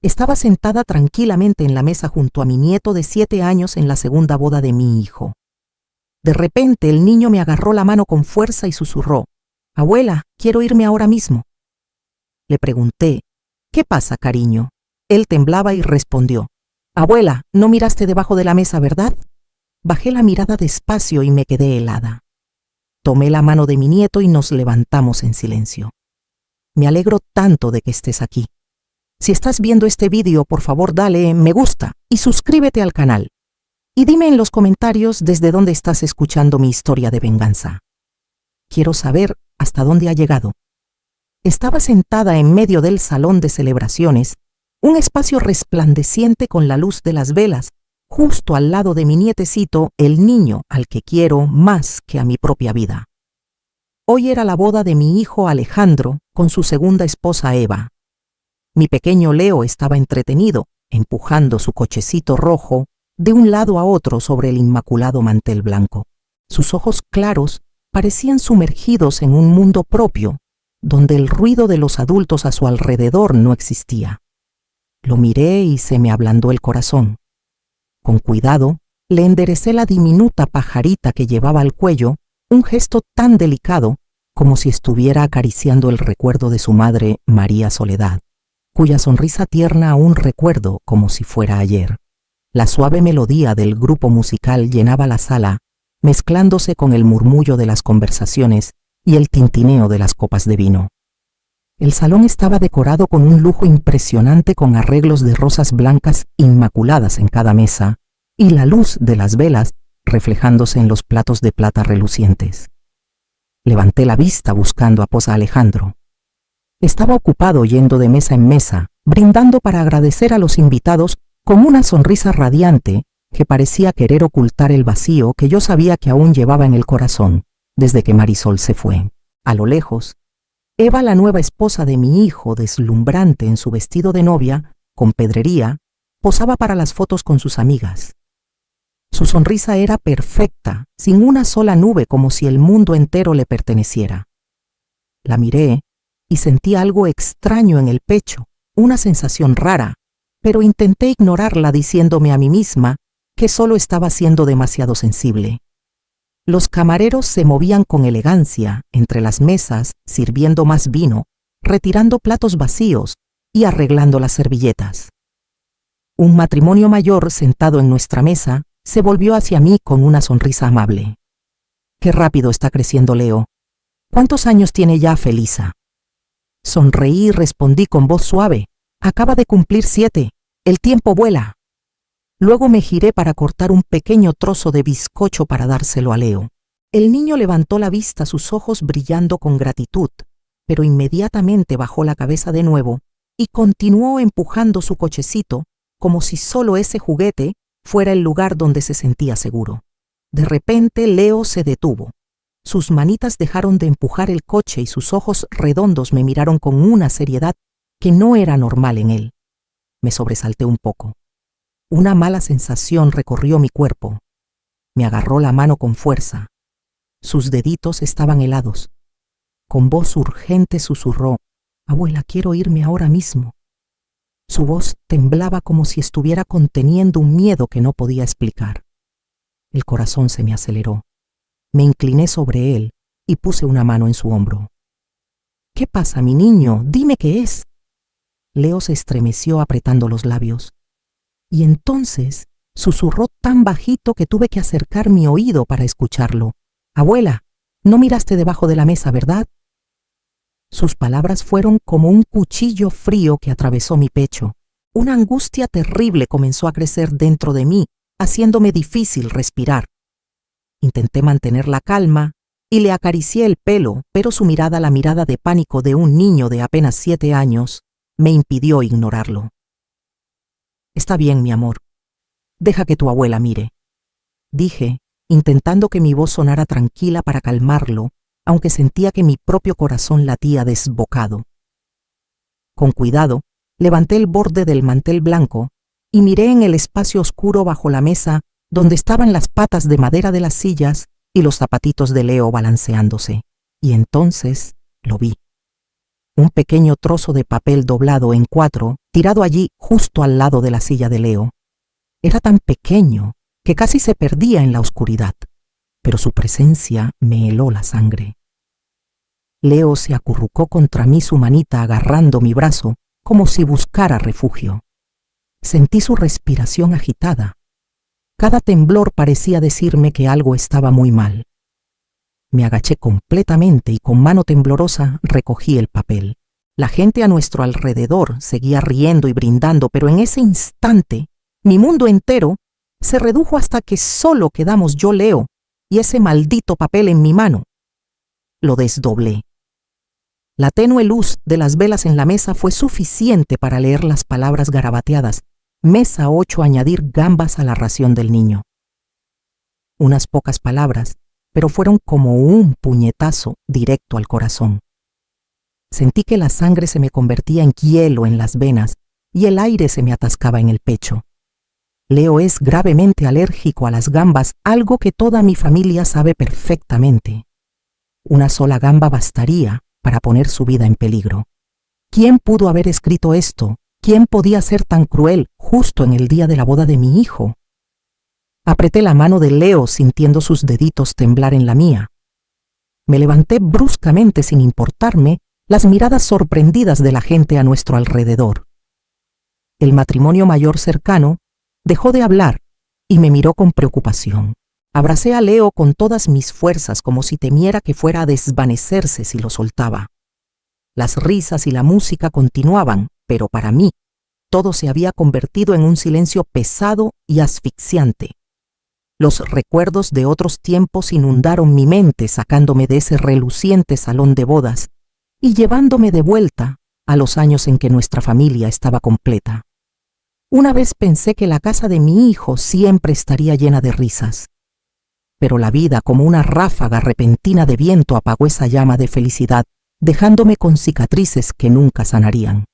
Estaba sentada tranquilamente en la mesa junto a mi nieto de 7 años en la segunda boda de mi hijo. De repente el niño me agarró la mano con fuerza y susurró: «Abuela, quiero irme ahora mismo». Le pregunté: «¿Qué pasa, cariño?». Él temblaba y respondió: «Abuela, no miraste debajo de la mesa, ¿verdad?». Bajé la mirada despacio y me quedé helada. Tomé la mano de mi nieto y nos levantamos en silencio. Me alegro tanto de que estés aquí. Si estás viendo este vídeo, por favor dale me gusta y suscríbete al canal. Y dime en los comentarios desde dónde estás escuchando mi historia de venganza. Quiero saber hasta dónde ha llegado. Estaba sentada en medio del salón de celebraciones, un espacio resplandeciente con la luz de las velas, justo al lado de mi nietecito, el niño al que quiero más que a mi propia vida. Hoy era la boda de mi hijo Alejandro con su segunda esposa Eva. Mi pequeño Leo estaba entretenido, empujando su cochecito rojo de un lado a otro sobre el inmaculado mantel blanco. Sus ojos claros parecían sumergidos en un mundo propio, donde el ruido de los adultos a su alrededor no existía. Lo miré y se me ablandó el corazón. Con cuidado, le enderecé la diminuta pajarita que llevaba al cuello, un gesto tan delicado como si estuviera acariciando el recuerdo de su madre, María Soledad, cuya sonrisa tierna aún recuerdo como si fuera ayer. La suave melodía del grupo musical llenaba la sala, mezclándose con el murmullo de las conversaciones y el tintineo de las copas de vino. El salón estaba decorado con un lujo impresionante, con arreglos de rosas blancas inmaculadas en cada mesa y la luz de las velas reflejándose en los platos de plata relucientes. Levanté la vista buscando a Poza Alejandro. Estaba ocupado yendo de mesa en mesa, brindando para agradecer a los invitados con una sonrisa radiante que parecía querer ocultar el vacío que yo sabía que aún llevaba en el corazón desde que Marisol se fue. A lo lejos, Eva, la nueva esposa de mi hijo, deslumbrante en su vestido de novia, con pedrería, posaba para las fotos con sus amigas. Su sonrisa era perfecta, sin una sola nube, como si el mundo entero le perteneciera. La miré y sentí algo extraño en el pecho, una sensación rara, pero intenté ignorarla diciéndome a mí misma que solo estaba siendo demasiado sensible. Los camareros se movían con elegancia entre las mesas, sirviendo más vino, retirando platos vacíos y arreglando las servilletas. Un matrimonio mayor sentado en nuestra mesa se volvió hacia mí con una sonrisa amable. «Qué rápido está creciendo Leo. ¿Cuántos años tiene ya Felisa?». Sonreí y respondí con voz suave: «Acaba de cumplir 7. El tiempo vuela». Luego me giré para cortar un pequeño trozo de bizcocho para dárselo a Leo. El niño levantó la vista, sus ojos brillando con gratitud, pero inmediatamente bajó la cabeza de nuevo y continuó empujando su cochecito como si solo ese juguete fuera el lugar donde se sentía seguro. De repente Leo se detuvo. Sus manitas dejaron de empujar el coche y sus ojos redondos me miraron con una seriedad que no era normal en él. Me sobresalté un poco. Una mala sensación recorrió mi cuerpo. Me agarró la mano con fuerza. Sus deditos estaban helados. Con voz urgente susurró: «Abuela, quiero irme ahora mismo». Su voz temblaba como si estuviera conteniendo un miedo que no podía explicar. El corazón se me aceleró. Me incliné sobre él y puse una mano en su hombro. «¿Qué pasa, mi niño? Dime qué es». Leo se estremeció apretando los labios. Y entonces susurró tan bajito que tuve que acercar mi oído para escucharlo: «Abuela, no miraste debajo de la mesa, ¿verdad?». Sus palabras fueron como un cuchillo frío que atravesó mi pecho. Una angustia terrible comenzó a crecer dentro de mí, haciéndome difícil respirar. Intenté mantener la calma y le acaricié el pelo, pero su mirada, la mirada de pánico de un niño de apenas 7 años, me impidió ignorarlo. «Está bien, mi amor. Deja que tu abuela mire», dije, intentando que mi voz sonara tranquila para calmarlo, aunque sentía que mi propio corazón latía desbocado. Con cuidado, levanté el borde del mantel blanco y miré en el espacio oscuro bajo la mesa donde estaban las patas de madera de las sillas y los zapatitos de Leo balanceándose. Y entonces lo vi. un pequeño trozo de papel doblado en 4, tirado allí justo al lado de la silla de Leo. Era tan pequeño que casi se perdía en la oscuridad, pero su presencia me heló la sangre. Leo se acurrucó contra mí, su manita agarrando mi brazo como si buscara refugio. Sentí su respiración agitada. Cada temblor parecía decirme que algo estaba muy mal. Me agaché completamente y con mano temblorosa recogí el papel. La gente a nuestro alrededor seguía riendo y brindando, pero en ese instante mi mundo entero se redujo hasta que solo quedamos yo, Leo, y ese maldito papel en mi mano. Lo desdoblé. La tenue luz de las velas en la mesa fue suficiente para leer las palabras garabateadas: Mesa 8, añadir gambas a la ración del niño. Unas pocas palabras, pero fueron como un puñetazo directo al corazón. Sentí que la sangre se me convertía en hielo en las venas y el aire se me atascaba en el pecho. Leo es gravemente alérgico a las gambas, algo que toda mi familia sabe perfectamente. Una sola gamba bastaría para poner su vida en peligro. ¿Quién pudo haber escrito esto? ¿Quién podía ser tan cruel justo en el día de la boda de mi hijo? Apreté la mano de Leo sintiendo sus deditos temblar en la mía. Me levanté bruscamente sin importarme las miradas sorprendidas de la gente a nuestro alrededor. El matrimonio mayor cercano dejó de hablar y me miró con preocupación. Abracé a Leo con todas mis fuerzas como si temiera que fuera a desvanecerse si lo soltaba. Las risas y la música continuaban, pero para mí todo se había convertido en un silencio pesado y asfixiante. Los recuerdos de otros tiempos inundaron mi mente, sacándome de ese reluciente salón de bodas y llevándome de vuelta a los años en que nuestra familia estaba completa. Una vez pensé que la casa de mi hijo siempre estaría llena de risas, pero la vida, como una ráfaga repentina de viento, apagó esa llama de felicidad, dejándome con cicatrices que nunca sanarían.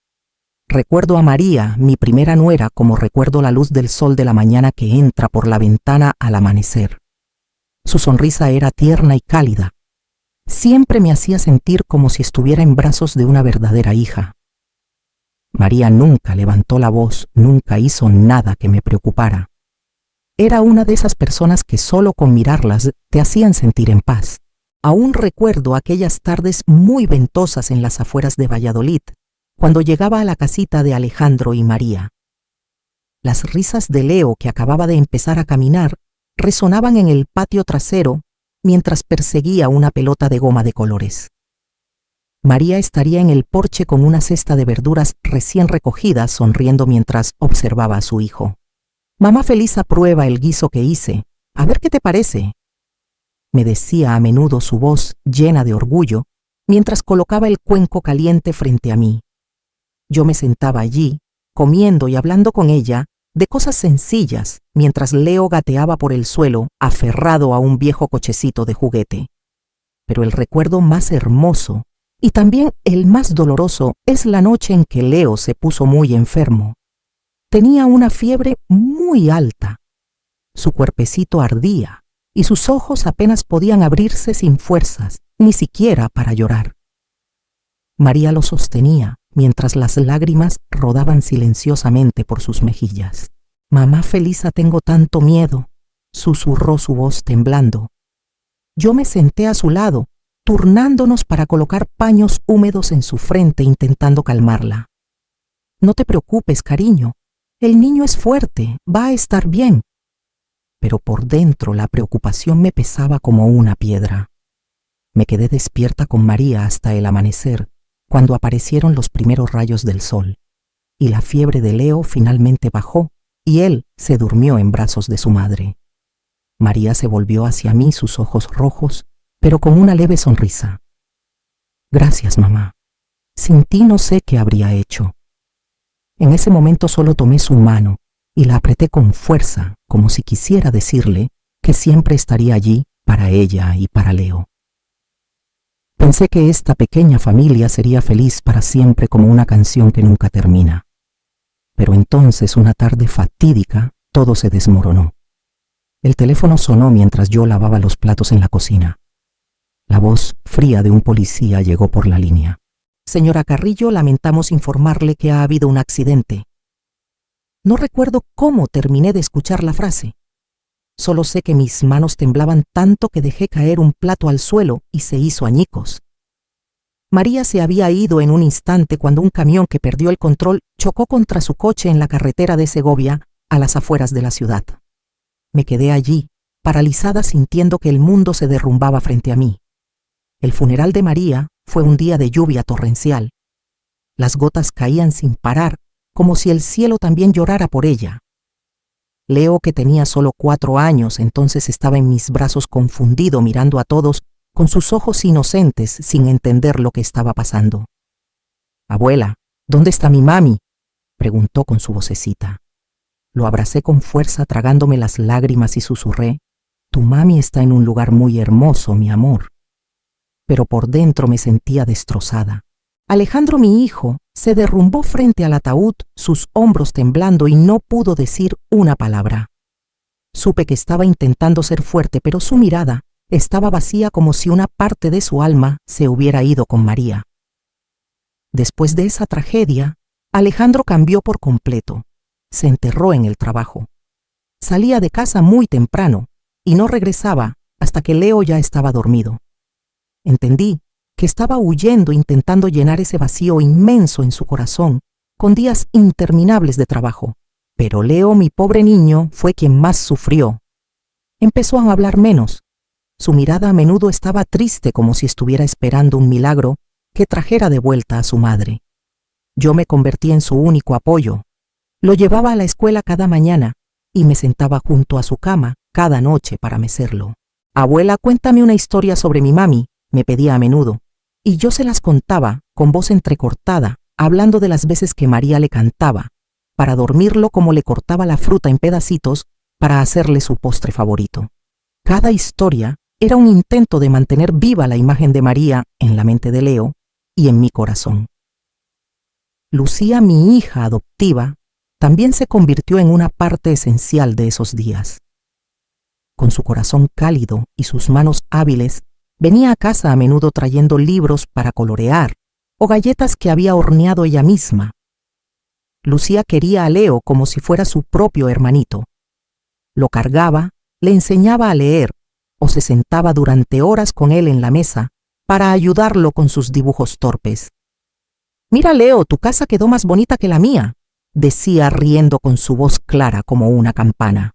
Recuerdo a María, mi primera nuera, como recuerdo la luz del sol de la mañana que entra por la ventana al amanecer. Su sonrisa era tierna y cálida. Siempre me hacía sentir como si estuviera en brazos de una verdadera hija. María nunca levantó la voz, nunca hizo nada que me preocupara. Era una de esas personas que solo con mirarlas te hacían sentir en paz. Aún recuerdo aquellas tardes muy ventosas en las afueras de Valladolid, cuando llegaba a la casita de Alejandro y María. Las risas de Leo, que acababa de empezar a caminar, resonaban en el patio trasero mientras perseguía una pelota de goma de colores. María estaría en el porche con una cesta de verduras recién recogidas, sonriendo mientras observaba a su hijo. «Mamá feliz aprueba el guiso que hice. A ver qué te parece», me decía a menudo su voz llena de orgullo, mientras colocaba el cuenco caliente frente a mí. Yo me sentaba allí, comiendo y hablando con ella de cosas sencillas, mientras Leo gateaba por el suelo, aferrado a un viejo cochecito de juguete. Pero el recuerdo más hermoso, y también el más doloroso, es la noche en que Leo se puso muy enfermo. Tenía una fiebre muy alta. Su cuerpecito ardía y sus ojos apenas podían abrirse sin fuerzas, ni siquiera para llorar. María lo sostenía mientras las lágrimas rodaban silenciosamente por sus mejillas. «Mamá Felisa, tengo tanto miedo», susurró su voz temblando. Yo me senté a su lado, turnándonos para colocar paños húmedos en su frente, intentando calmarla. «No te preocupes, cariño. El niño es fuerte, va a estar bien». Pero por dentro la preocupación me pesaba como una piedra. Me quedé despierta con María hasta el amanecer, cuando aparecieron los primeros rayos del sol, y la fiebre de Leo finalmente bajó, y él se durmió en brazos de su madre. María se volvió hacia mí, sus ojos rojos, pero con una leve sonrisa. «Gracias, mamá. Sin ti no sé qué habría hecho». En ese momento solo tomé su mano y la apreté con fuerza, como si quisiera decirle que siempre estaría allí para ella y para Leo. Pensé que esta pequeña familia sería feliz para siempre, como una canción que nunca termina. Pero entonces, una tarde fatídica, todo se desmoronó. El teléfono sonó mientras yo lavaba los platos en la cocina. La voz fría de un policía llegó por la línea. Señora Carrillo, lamentamos informarle que ha habido un accidente. No recuerdo cómo terminé de escuchar la frase. Solo sé que mis manos temblaban tanto que dejé caer un plato al suelo y se hizo añicos. María se había ido en un instante cuando un camión que perdió el control chocó contra su coche en la carretera de Segovia, a las afueras de la ciudad. Me quedé allí, paralizada, sintiendo que el mundo se derrumbaba frente a mí. El funeral de María fue un día de lluvia torrencial. Las gotas caían sin parar, como si el cielo también llorara por ella. Leo, que tenía solo 4 años, entonces estaba en mis brazos confundido, mirando a todos con sus ojos inocentes, sin entender lo que estaba pasando. «Abuela, ¿dónde está mi mami?», preguntó con su vocecita. Lo abracé con fuerza, tragándome las lágrimas, y susurré: «Tu mami está en un lugar muy hermoso, mi amor». Pero por dentro me sentía destrozada. Alejandro, mi hijo, se derrumbó frente al ataúd, sus hombros temblando, y no pudo decir una palabra. Supe que estaba intentando ser fuerte, pero su mirada estaba vacía, como si una parte de su alma se hubiera ido con María. Después de esa tragedia, Alejandro cambió por completo. Se enterró en el trabajo. Salía de casa muy temprano y no regresaba hasta que Leo ya estaba dormido. Entendí que estaba huyendo, intentando llenar ese vacío inmenso en su corazón con días interminables de trabajo. Pero Leo, mi pobre niño, fue quien más sufrió. Empezó a hablar menos. Su mirada a menudo estaba triste, como si estuviera esperando un milagro que trajera de vuelta a su madre. Yo me convertí en su único apoyo. Lo llevaba a la escuela cada mañana y me sentaba junto a su cama cada noche para mecerlo. «Abuela, cuéntame una historia sobre mi mami», me pedía a menudo, y yo se las contaba con voz entrecortada, hablando de las veces que María le cantaba, para dormirlo, como le cortaba la fruta en pedacitos para hacerle su postre favorito. Cada historia era un intento de mantener viva la imagen de María en la mente de Leo y en mi corazón. Lucía, mi hija adoptiva, también se convirtió en una parte esencial de esos días. Con su corazón cálido y sus manos hábiles, venía a casa a menudo trayendo libros para colorear o galletas que había horneado ella misma. Lucía quería a Leo como si fuera su propio hermanito. Lo cargaba, le enseñaba a leer o se sentaba durante horas con él en la mesa para ayudarlo con sus dibujos torpes. «Mira, Leo, tu casa quedó más bonita que la mía», decía, riendo con su voz clara como una campana.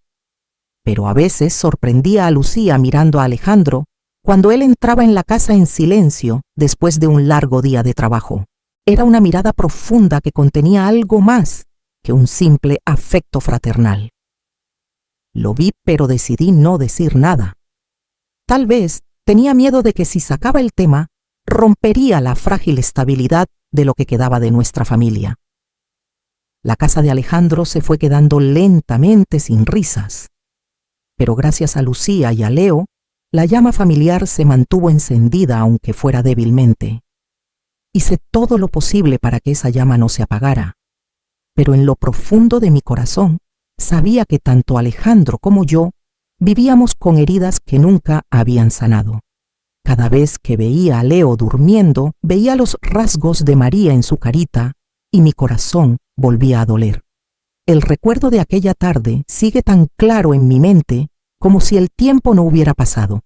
Pero a veces sorprendía a Lucía mirando a Alejandro cuando él entraba en la casa en silencio después de un largo día de trabajo. Era una mirada profunda que contenía algo más que un simple afecto fraternal. Lo vi, pero decidí no decir nada. Tal vez tenía miedo de que si sacaba el tema, rompería la frágil estabilidad de lo que quedaba de nuestra familia. La casa de Alejandro se fue quedando lentamente sin risas. Pero gracias a Lucía y a Leo, la llama familiar se mantuvo encendida, aunque fuera débilmente. Hice todo lo posible para que esa llama no se apagara. Pero en lo profundo de mi corazón, sabía que tanto Alejandro como yo vivíamos con heridas que nunca habían sanado. Cada vez que veía a Leo durmiendo, veía los rasgos de María en su carita y mi corazón volvía a doler. El recuerdo de aquella tarde sigue tan claro en mi mente como si el tiempo no hubiera pasado.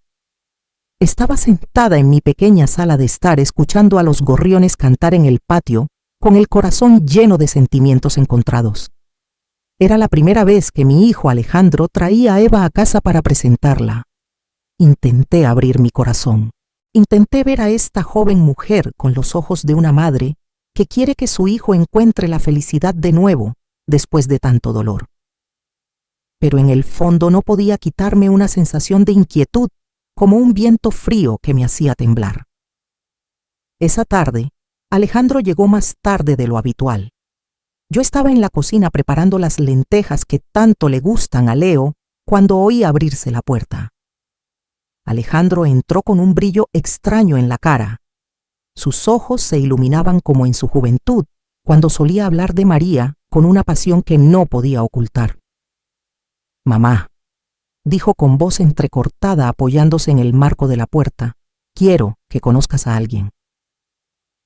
Estaba sentada en mi pequeña sala de estar, escuchando a los gorriones cantar en el patio, con el corazón lleno de sentimientos encontrados. Era la primera vez que mi hijo Alejandro traía a Eva a casa para presentarla. Intenté abrir mi corazón. Intenté ver a esta joven mujer con los ojos de una madre que quiere que su hijo encuentre la felicidad de nuevo después de tanto dolor. Pero en el fondo no podía quitarme una sensación de inquietud, como un viento frío que me hacía temblar. Esa tarde, Alejandro llegó más tarde de lo habitual. Yo estaba en la cocina preparando las lentejas que tanto le gustan a Leo cuando oí abrirse la puerta. Alejandro entró con un brillo extraño en la cara. Sus ojos se iluminaban como en su juventud, cuando solía hablar de María con una pasión que no podía ocultar. «Mamá», dijo con voz entrecortada, apoyándose en el marco de la puerta, «quiero que conozcas a alguien».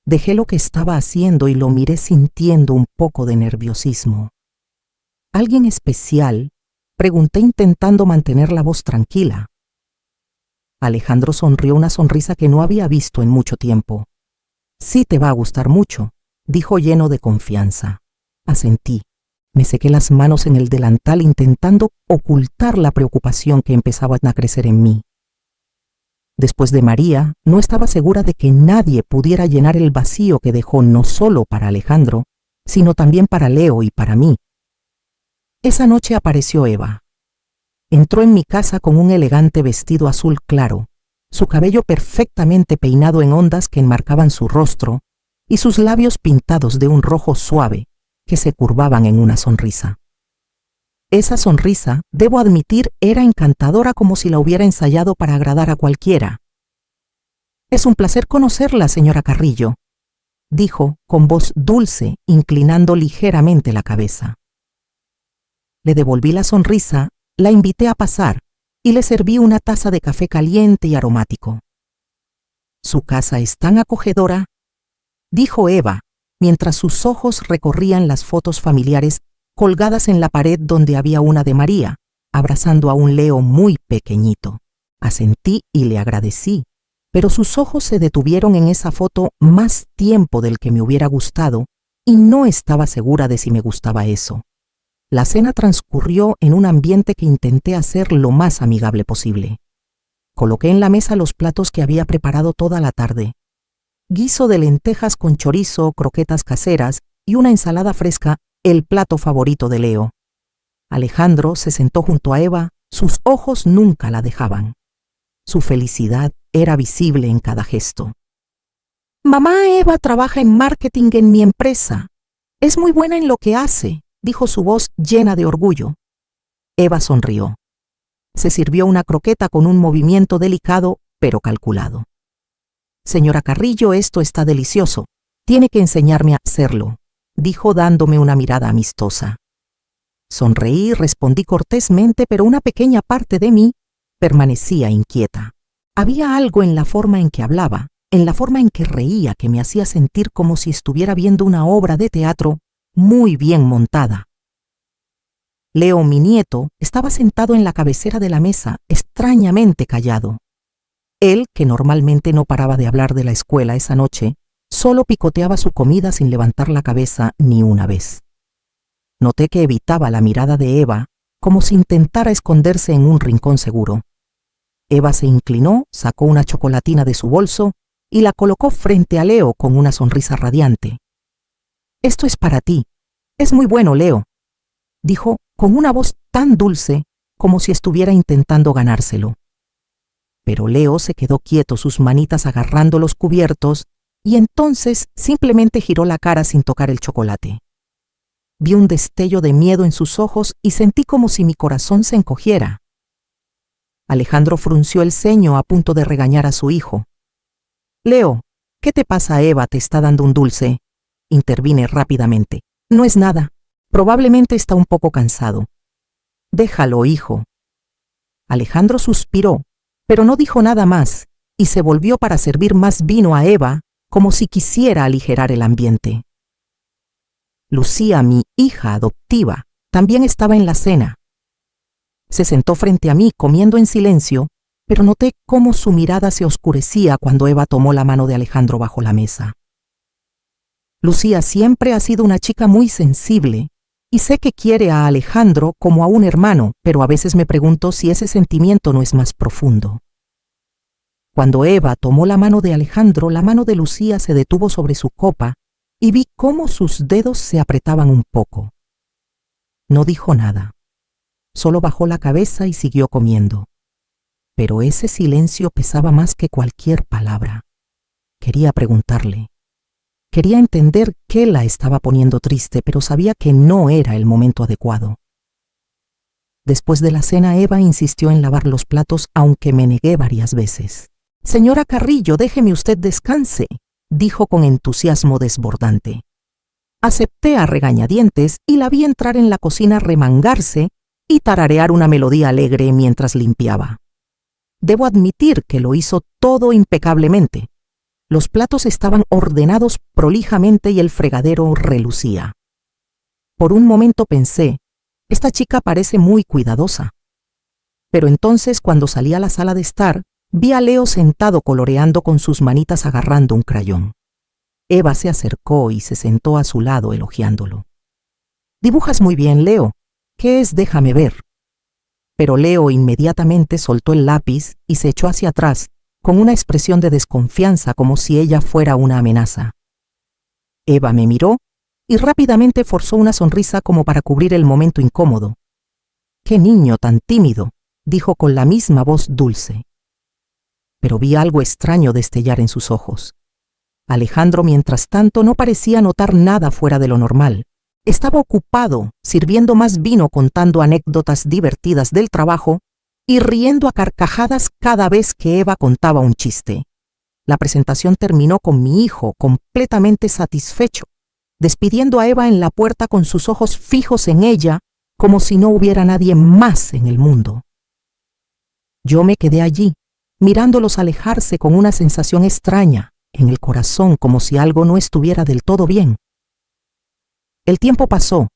Dejé lo que estaba haciendo y lo miré sintiendo un poco de nerviosismo. ¿Alguien especial?, pregunté intentando mantener la voz tranquila. Alejandro sonrió una sonrisa que no había visto en mucho tiempo. Sí te va a gustar mucho, dijo lleno de confianza. Asentí. Me sequé las manos en el delantal intentando ocultar la preocupación que empezaba a crecer en mí. Después de María, no estaba segura de que nadie pudiera llenar el vacío que dejó no solo para Alejandro, sino también para Leo y para mí. Esa noche apareció Eva. Entró en mi casa con un elegante vestido azul claro, su cabello perfectamente peinado en ondas que enmarcaban su rostro y sus labios pintados de un rojo suave que se curvaban en una sonrisa. Esa sonrisa, debo admitir, era encantadora como si la hubiera ensayado para agradar a cualquiera. «Es un placer conocerla, señora Carrillo», dijo con voz dulce, inclinando ligeramente la cabeza. Le devolví la sonrisa, la invité a pasar y le serví una taza de café caliente y aromático. «Su casa es tan acogedora», dijo Eva, mientras sus ojos recorrían las fotos familiares colgadas en la pared donde había una de María, abrazando a un Leo muy pequeñito. Asentí y le agradecí, pero sus ojos se detuvieron en esa foto más tiempo del que me hubiera gustado y no estaba segura de si me gustaba eso. La cena transcurrió en un ambiente que intenté hacer lo más amigable posible. Coloqué en la mesa los platos que había preparado toda la tarde. Guiso de lentejas con chorizo, croquetas caseras y una ensalada fresca, el plato favorito de Leo. Alejandro se sentó junto a Eva, sus ojos nunca la dejaban. Su felicidad era visible en cada gesto. «Mamá Eva trabaja en marketing en mi empresa. Es muy buena en lo que hace», dijo su voz llena de orgullo. Eva sonrió. Se sirvió una croqueta con un movimiento delicado pero calculado. «Señora Carrillo, esto está delicioso. Tiene que enseñarme a hacerlo», dijo dándome una mirada amistosa. Sonreí y respondí cortésmente, pero una pequeña parte de mí permanecía inquieta. Había algo en la forma en que hablaba, en la forma en que reía, que me hacía sentir como si estuviera viendo una obra de teatro muy bien montada. Leo, mi nieto, estaba sentado en la cabecera de la mesa, extrañamente callado. Él, que normalmente no paraba de hablar de la escuela esa noche, solo picoteaba su comida sin levantar la cabeza ni una vez. Noté que evitaba la mirada de Eva, como si intentara esconderse en un rincón seguro. Eva se inclinó, sacó una chocolatina de su bolso y la colocó frente a Leo con una sonrisa radiante. «Esto es para ti. Es muy bueno, Leo», dijo con una voz tan dulce como si estuviera intentando ganárselo. Pero Leo se quedó quieto, sus manitas agarrando los cubiertos, y entonces simplemente giró la cara sin tocar el chocolate. Vi un destello de miedo en sus ojos y sentí como si mi corazón se encogiera. Alejandro frunció el ceño a punto de regañar a su hijo. «Leo, ¿qué te pasa? Eva te está dando un dulce», intervine rápidamente. «No es nada. Probablemente está un poco cansado». «Déjalo, hijo». Alejandro suspiró, pero no dijo nada más, y se volvió para servir más vino a Eva, como si quisiera aligerar el ambiente. Lucía, mi hija adoptiva, también estaba en la cena. Se sentó frente a mí comiendo en silencio, pero noté cómo su mirada se oscurecía cuando Eva tomó la mano de Alejandro bajo la mesa. Lucía siempre ha sido una chica muy sensible, y sé que quiere a Alejandro como a un hermano, pero a veces me pregunto si ese sentimiento no es más profundo. Cuando Eva tomó la mano de Alejandro, la mano de Lucía se detuvo sobre su copa y vi cómo sus dedos se apretaban un poco. No dijo nada, solo bajó la cabeza y siguió comiendo. Pero ese silencio pesaba más que cualquier palabra. Quería preguntarle. Quería entender qué la estaba poniendo triste, pero sabía que no era el momento adecuado. Después de la cena, Eva insistió en lavar los platos, aunque me negué varias veces. «Señora Carrillo, déjeme usted descanse», dijo con entusiasmo desbordante. Acepté a regañadientes y la vi entrar en la cocina, remangarse y tararear una melodía alegre mientras limpiaba. Debo admitir que lo hizo todo impecablemente. Los platos estaban ordenados prolijamente y el fregadero relucía. Por un momento pensé, esta chica parece muy cuidadosa. Pero entonces, cuando salí a la sala de estar, vi a Leo sentado coloreando con sus manitas agarrando un crayón. Eva se acercó y se sentó a su lado elogiándolo. «Dibujas muy bien, Leo. ¿Qué es? Déjame ver». Pero Leo inmediatamente soltó el lápiz y se echó hacia atrás, con una expresión de desconfianza como si ella fuera una amenaza. Eva me miró y rápidamente forzó una sonrisa como para cubrir el momento incómodo. «¡Qué niño tan tímido!», dijo con la misma voz dulce. Pero vi algo extraño destellar en sus ojos. Alejandro, mientras tanto, no parecía notar nada fuera de lo normal. Estaba ocupado, sirviendo más vino, contando anécdotas divertidas del trabajo y riendo a carcajadas cada vez que Eva contaba un chiste. La presentación terminó con mi hijo completamente satisfecho, despidiendo a Eva en la puerta con sus ojos fijos en ella, como si no hubiera nadie más en el mundo. Yo me quedé allí, mirándolos alejarse con una sensación extraña en el corazón, como si algo no estuviera del todo bien. El tiempo pasó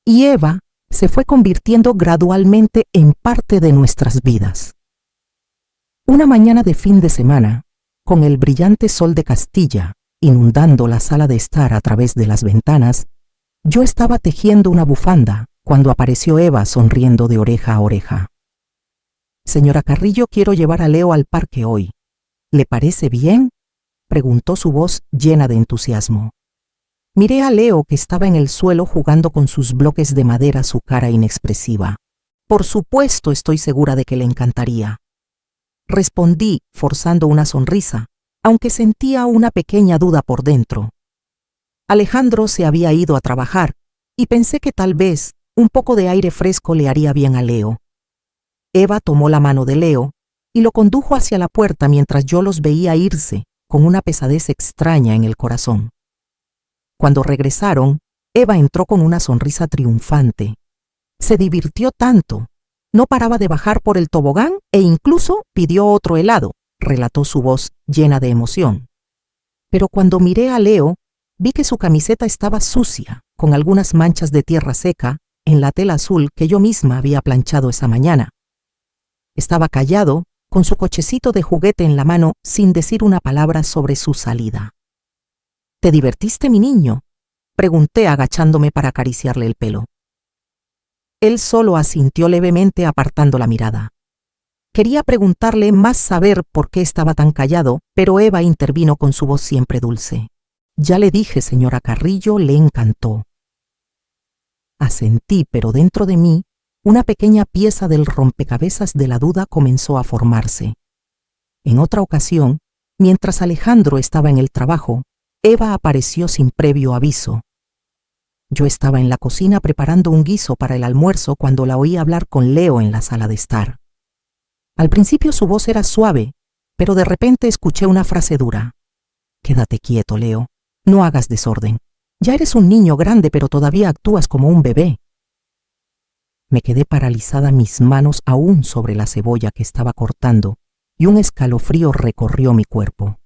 y Eva se fue convirtiendo gradualmente en parte de nuestras vidas. Una mañana de fin de semana, con el brillante sol de Castilla inundando la sala de estar a través de las ventanas, yo estaba tejiendo una bufanda cuando apareció Eva sonriendo de oreja a oreja. «Señora Carrillo, quiero llevar a Leo al parque hoy. ¿Le parece bien?», preguntó su voz llena de entusiasmo. Miré a Leo, que estaba en el suelo jugando con sus bloques de madera, su cara inexpresiva. «Por supuesto, estoy segura de que le encantaría», respondí, forzando una sonrisa, aunque sentía una pequeña duda por dentro. Alejandro se había ido a trabajar y pensé que tal vez un poco de aire fresco le haría bien a Leo. Eva tomó la mano de Leo y lo condujo hacia la puerta mientras yo los veía irse con una pesadez extraña en el corazón. Cuando regresaron, Eva entró con una sonrisa triunfante. Se divirtió tanto. No paraba de bajar por el tobogán e incluso pidió otro helado, relató su voz llena de emoción. Pero cuando miré a Leo, vi que su camiseta estaba sucia, con algunas manchas de tierra seca en la tela azul que yo misma había planchado esa mañana. Estaba callado, con su cochecito de juguete en la mano, sin decir una palabra sobre su salida. «¿Te divertiste, mi niño?», pregunté agachándome para acariciarle el pelo. Él solo asintió levemente, apartando la mirada. Quería preguntarle más, saber por qué estaba tan callado, pero Eva intervino con su voz siempre dulce. «Ya le dije, señora Carrillo, le encantó». Asentí, pero dentro de mí, una pequeña pieza del rompecabezas de la duda comenzó a formarse. En otra ocasión, mientras Alejandro estaba en el trabajo, Eva apareció sin previo aviso. Yo estaba en la cocina preparando un guiso para el almuerzo cuando la oí hablar con Leo en la sala de estar. Al principio su voz era suave, pero de repente escuché una frase dura. «Quédate quieto, Leo. No hagas desorden. Ya eres un niño grande, pero todavía actúas como un bebé». Me quedé paralizada, mis manos aún sobre la cebolla que estaba cortando, y un escalofrío recorrió mi cuerpo.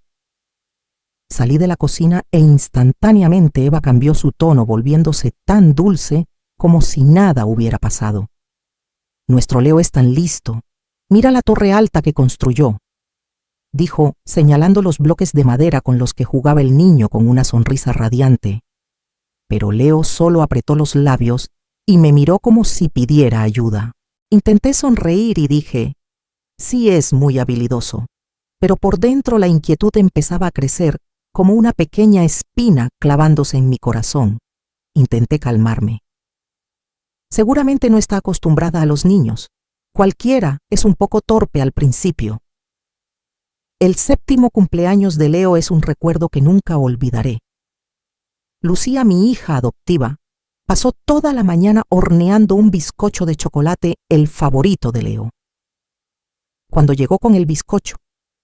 Salí de la cocina e instantáneamente Eva cambió su tono, volviéndose tan dulce como si nada hubiera pasado. «Nuestro Leo es tan listo. Mira la torre alta que construyó», dijo, señalando los bloques de madera con los que jugaba el niño con una sonrisa radiante. Pero Leo solo apretó los labios y me miró como si pidiera ayuda. Intenté sonreír y dije, «Sí, es muy habilidoso», pero por dentro la inquietud empezaba a crecer como una pequeña espina clavándose en mi corazón. Intenté calmarme. «Seguramente no está acostumbrada a los niños. Cualquiera es un poco torpe al principio». El 7º cumpleaños de Leo es un recuerdo que nunca olvidaré. Lucía, mi hija adoptiva, pasó toda la mañana horneando un bizcocho de chocolate, el favorito de Leo. Cuando llegó con el bizcocho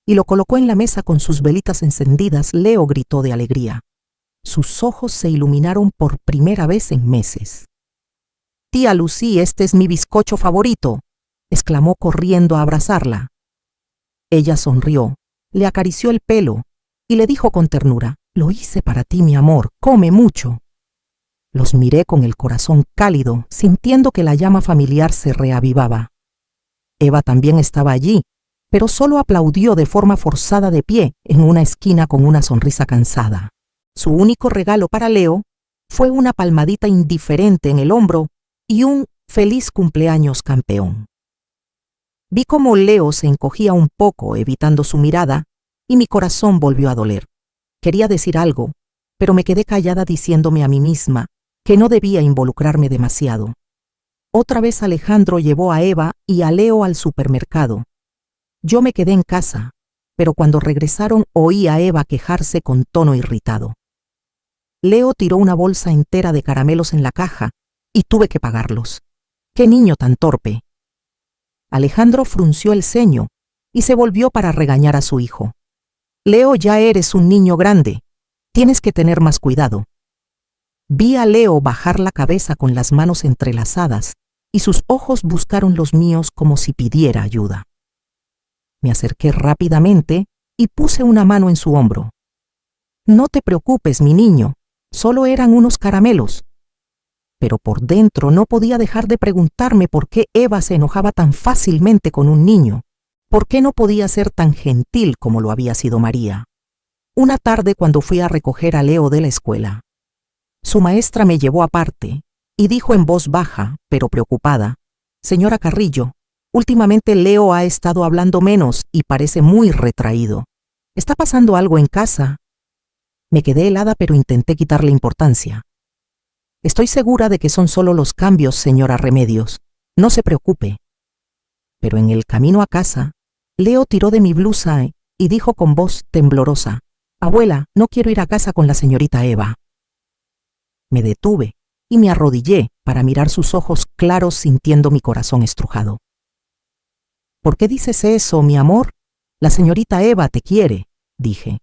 y lo colocó en la mesa con sus velitas encendidas, Leo gritó de alegría. Sus ojos se iluminaron por primera vez en meses. «Tía Lucy, este es mi bizcocho favorito», exclamó corriendo a abrazarla. Ella sonrió, le acarició el pelo y le dijo con ternura: «Lo hice para ti, mi amor, come mucho». Los miré con el corazón cálido, sintiendo que la llama familiar se reavivaba. Eva también estaba allí, pero solo aplaudió de forma forzada de pie en una esquina con una sonrisa cansada. Su único regalo para Leo fue una palmadita indiferente en el hombro y un «Feliz cumpleaños, campeón». Vi cómo Leo se encogía un poco, evitando su mirada, y mi corazón volvió a doler. Quería decir algo, pero me quedé callada diciéndome a mí misma que no debía involucrarme demasiado. Otra vez Alejandro llevó a Eva y a Leo al supermercado. Yo me quedé en casa, pero cuando regresaron oí a Eva quejarse con tono irritado. Leo tiró una bolsa entera de caramelos en la caja y tuve que pagarlos. ¡Qué niño tan torpe! Alejandro frunció el ceño y se volvió para regañar a su hijo. «Leo, ya eres un niño grande. Tienes que tener más cuidado». Vi a Leo bajar la cabeza con las manos entrelazadas y sus ojos buscaron los míos como si pidiera ayuda. Me acerqué rápidamente y puse una mano en su hombro. «No te preocupes, mi niño, solo eran unos caramelos». Pero por dentro no podía dejar de preguntarme por qué Eva se enojaba tan fácilmente con un niño. ¿Por qué no podía ser tan gentil como lo había sido María? Una tarde, cuando fui a recoger a Leo de la escuela, su maestra me llevó aparte y dijo en voz baja, pero preocupada: «Señora Carrillo, últimamente Leo ha estado hablando menos y parece muy retraído. ¿Está pasando algo en casa?» Me quedé helada, pero intenté quitarle importancia. «Estoy segura de que son solo los cambios, señora Remedios. No se preocupe». Pero en el camino a casa, Leo tiró de mi blusa y dijo con voz temblorosa: «Abuela, no quiero ir a casa con la señorita Eva». Me detuve y me arrodillé para mirar sus ojos claros, sintiendo mi corazón estrujado. «¿Por qué dices eso, mi amor? La señorita Eva te quiere», dije.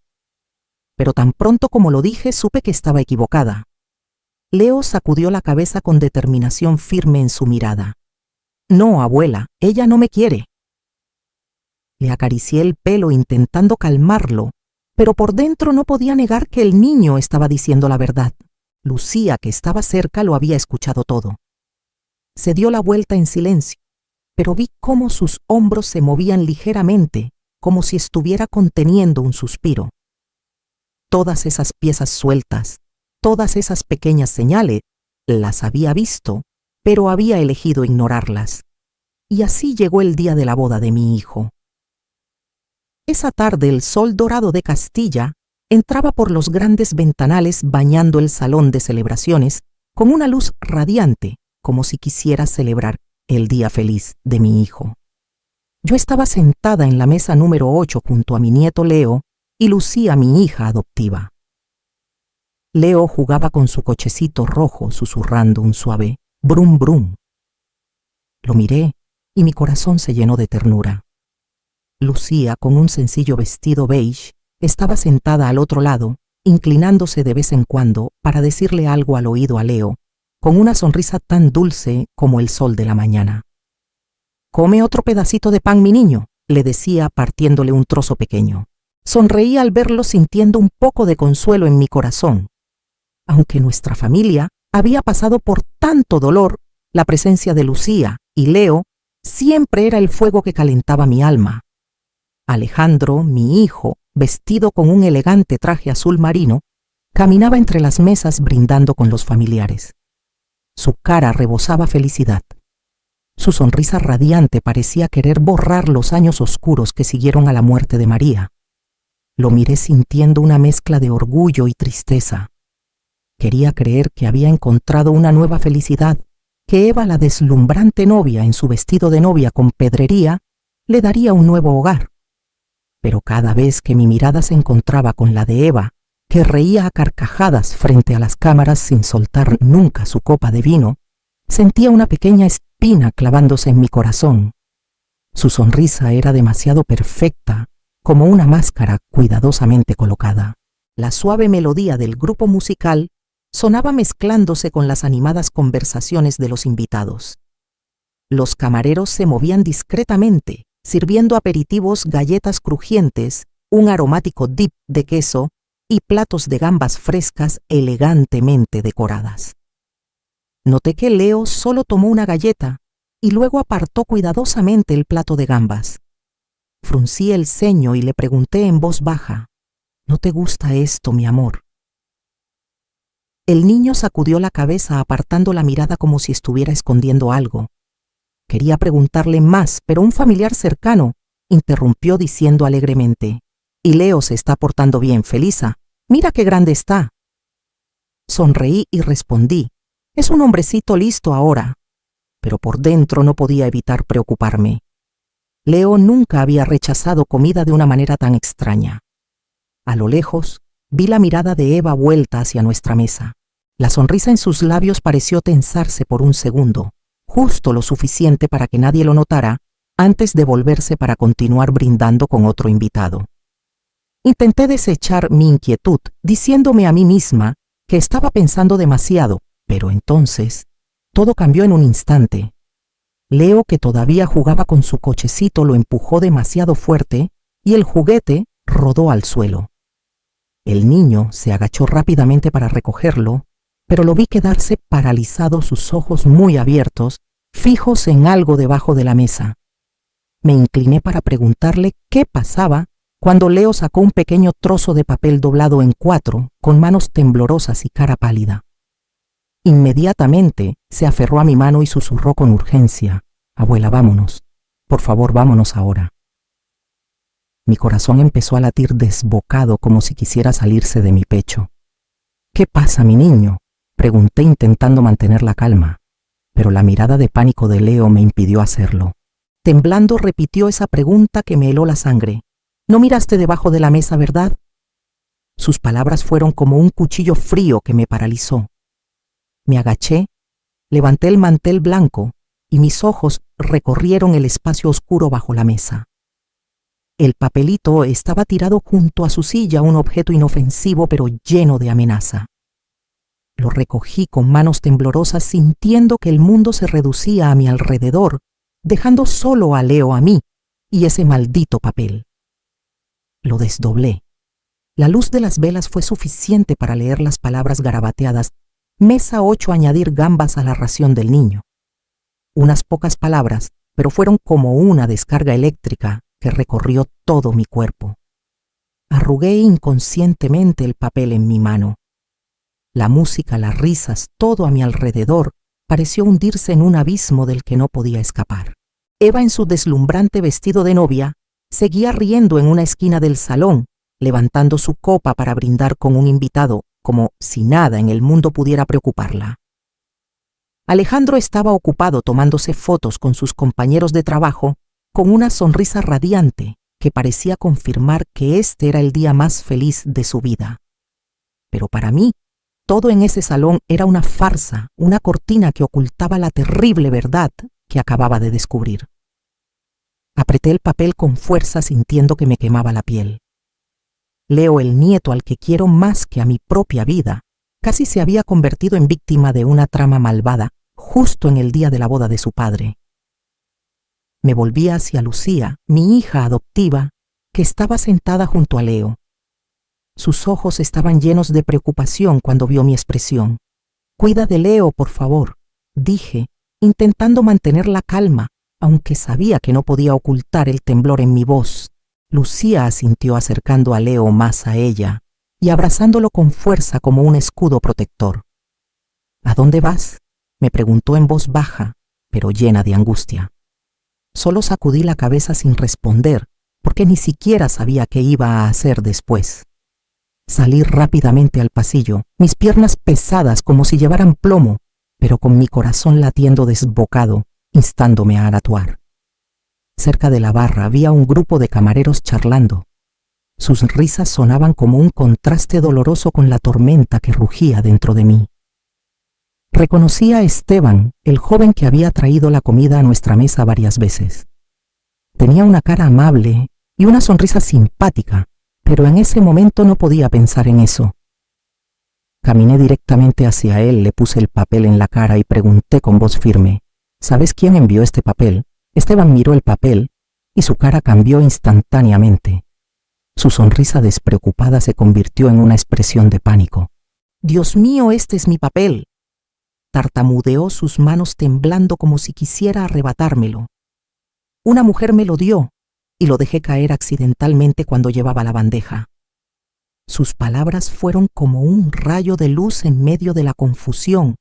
Pero tan pronto como lo dije, supe que estaba equivocada. Leo sacudió la cabeza con determinación firme en su mirada. «No, abuela, ella no me quiere». Le acaricié el pelo intentando calmarlo, pero por dentro no podía negar que el niño estaba diciendo la verdad. Lucía, que estaba cerca, lo había escuchado todo. Se dio la vuelta en silencio, pero vi cómo sus hombros se movían ligeramente, como si estuviera conteniendo un suspiro. Todas esas piezas sueltas, todas esas pequeñas señales, las había visto, pero había elegido ignorarlas. Y así llegó el día de la boda de mi hijo. Esa tarde el sol dorado de Castilla entraba por los grandes ventanales bañando el salón de celebraciones con una luz radiante, como si quisiera celebrar el día feliz de mi hijo. Yo estaba sentada en la mesa número 8 junto a mi nieto Leo y Lucía, mi hija adoptiva. Leo jugaba con su cochecito rojo susurrando un suave brum brum. Lo miré y mi corazón se llenó de ternura. Lucía, con un sencillo vestido beige, estaba sentada al otro lado, inclinándose de vez en cuando para decirle algo al oído a Leo, con una sonrisa tan dulce como el sol de la mañana. «Come otro pedacito de pan, mi niño», le decía partiéndole un trozo pequeño. Sonreí al verlo, sintiendo un poco de consuelo en mi corazón. Aunque nuestra familia había pasado por tanto dolor, la presencia de Lucía y Leo siempre era el fuego que calentaba mi alma. Alejandro, mi hijo, vestido con un elegante traje azul marino, caminaba entre las mesas brindando con los familiares. Su cara rebosaba felicidad. Su sonrisa radiante parecía querer borrar los años oscuros que siguieron a la muerte de María. Lo miré sintiendo una mezcla de orgullo y tristeza. Quería creer que había encontrado una nueva felicidad, que Eva, la deslumbrante novia en su vestido de novia con pedrería, le daría un nuevo hogar. Pero cada vez que mi mirada se encontraba con la de Eva, que reía a carcajadas frente a las cámaras sin soltar nunca su copa de vino, sentía una pequeña espina clavándose en mi corazón. Su sonrisa era demasiado perfecta, como una máscara cuidadosamente colocada. La suave melodía del grupo musical sonaba mezclándose con las animadas conversaciones de los invitados. Los camareros se movían discretamente, sirviendo aperitivos, galletas crujientes un aromático dip de queso y platos de gambas frescas elegantemente decoradas. Noté que Leo solo tomó una galleta y luego apartó cuidadosamente el plato de gambas. Fruncí el ceño y le pregunté en voz baja: ¿No te gusta esto, mi amor? El niño sacudió la cabeza apartando la mirada como si estuviera escondiendo algo. Quería preguntarle más, pero un familiar cercano interrumpió diciendo alegremente: «Y Leo se está portando bien, Felisa. Mira qué grande está». Sonreí y respondí: «Es un hombrecito listo ahora». Pero por dentro no podía evitar preocuparme. Leo nunca había rechazado comida de una manera tan extraña. A lo lejos, vi la mirada de Eva vuelta hacia nuestra mesa. La sonrisa en sus labios pareció tensarse por un segundo, justo lo suficiente para que nadie lo notara, antes de volverse para continuar brindando con otro invitado. Intenté desechar mi inquietud, diciéndome a mí misma que estaba pensando demasiado, pero entonces todo cambió en un instante. Leo, que todavía jugaba con su cochecito, lo empujó demasiado fuerte y el juguete rodó al suelo. El niño se agachó rápidamente para recogerlo, pero lo vi quedarse paralizado, sus ojos muy abiertos, fijos en algo debajo de la mesa. Me incliné para preguntarle qué pasaba cuando Leo sacó un pequeño trozo de papel doblado en 4, con manos temblorosas y cara pálida. Inmediatamente se aferró a mi mano y susurró con urgencia: «Abuela, vámonos. Por favor, vámonos ahora». Mi corazón empezó a latir desbocado como si quisiera salirse de mi pecho. «¿Qué pasa, mi niño?», pregunté intentando mantener la calma, pero la mirada de pánico de Leo me impidió hacerlo. Temblando repitió esa pregunta que me heló la sangre: «¿No miraste debajo de la mesa, verdad?». Sus palabras fueron como un cuchillo frío que me paralizó. Me agaché, levanté el mantel blanco y mis ojos recorrieron el espacio oscuro bajo la mesa. El papelito estaba tirado junto a su silla, un objeto inofensivo pero lleno de amenaza. Lo recogí con manos temblorosas, sintiendo que el mundo se reducía a mi alrededor, dejando solo a Leo, a mí y ese maldito papel. Lo desdoblé. La luz de las velas fue suficiente para leer las palabras garabateadas: «Mesa 8, añadir gambas a la ración del niño». Unas pocas palabras, pero fueron como una descarga eléctrica que recorrió todo mi cuerpo. Arrugué inconscientemente el papel en mi mano. La música, las risas, todo a mi alrededor pareció hundirse en un abismo del que no podía escapar. Eva, en su deslumbrante vestido de novia, seguía riendo en una esquina del salón, levantando su copa para brindar con un invitado, como si nada en el mundo pudiera preocuparla. Alejandro estaba ocupado tomándose fotos con sus compañeros de trabajo, con una sonrisa radiante que parecía confirmar que este era el día más feliz de su vida. Pero para mí, todo en ese salón era una farsa, una cortina que ocultaba la terrible verdad que acababa de descubrir. Apreté el papel con fuerza, sintiendo que me quemaba la piel. Leo, el nieto al que quiero más que a mi propia vida, casi se había convertido en víctima de una trama malvada justo en el día de la boda de su padre. Me volví hacia Lucía, mi hija adoptiva, que estaba sentada junto a Leo. Sus ojos estaban llenos de preocupación cuando vio mi expresión. «Cuida de Leo, por favor», dije, intentando mantener la calma, aunque sabía que no podía ocultar el temblor en mi voz. Lucía asintió, acercando a Leo más a ella y abrazándolo con fuerza como un escudo protector. «¿A dónde vas?», me preguntó en voz baja, pero llena de angustia. Solo sacudí la cabeza sin responder, porque ni siquiera sabía qué iba a hacer después. Salí rápidamente al pasillo, mis piernas pesadas como si llevaran plomo, pero con mi corazón latiendo desbocado, instándome a actuar. Cerca de la barra había un grupo de camareros charlando. Sus risas sonaban como un contraste doloroso con la tormenta que rugía dentro de mí. Reconocí a Esteban, el joven que había traído la comida a nuestra mesa varias veces. Tenía una cara amable y una sonrisa simpática, pero en ese momento no podía pensar en eso. Caminé directamente hacia él, le puse el papel en la cara y pregunté con voz firme: «¿Sabes quién envió este papel?». Esteban miró el papel y su cara cambió instantáneamente. Su sonrisa despreocupada se convirtió en una expresión de pánico. «Dios mío, este es mi papel», tartamudeó, sus manos temblando como si quisiera arrebatármelo. «Una mujer me lo dio y lo dejé caer accidentalmente cuando llevaba la bandeja». Sus palabras fueron como un rayo de luz en medio de la confusión,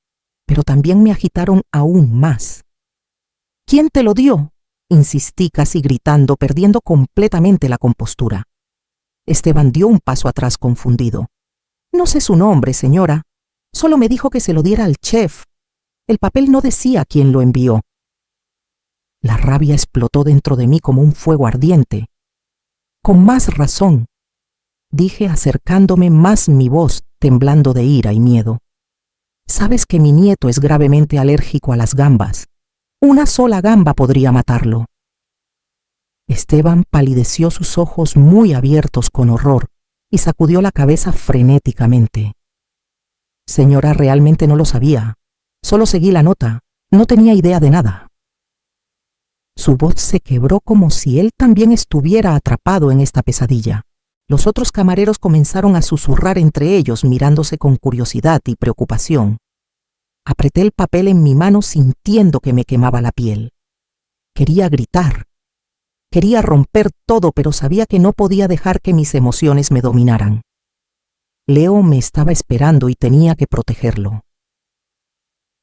pero también me agitaron aún más. «¿Quién te lo dio?», insistí casi gritando, perdiendo completamente la compostura. Esteban dio un paso atrás confundido. «No sé su nombre, señora. Solo me dijo que se lo diera al chef. El papel no decía quién lo envió». La rabia explotó dentro de mí como un fuego ardiente. «Con más razón», dije acercándome más mi voz, temblando de ira y miedo. «Sabes que mi nieto es gravemente alérgico a las gambas. Una sola gamba podría matarlo». Esteban palideció, sus ojos muy abiertos con horror, y sacudió la cabeza frenéticamente. «Señora, realmente no lo sabía. Solo seguí la nota. No tenía idea de nada». Su voz se quebró como si él también estuviera atrapado en esta pesadilla. Los otros camareros comenzaron a susurrar entre ellos, mirándose con curiosidad y preocupación. Apreté el papel en mi mano sintiendo que me quemaba la piel. Quería gritar. Quería romper todo, pero sabía que no podía dejar que mis emociones me dominaran. Leo me estaba esperando y tenía que protegerlo.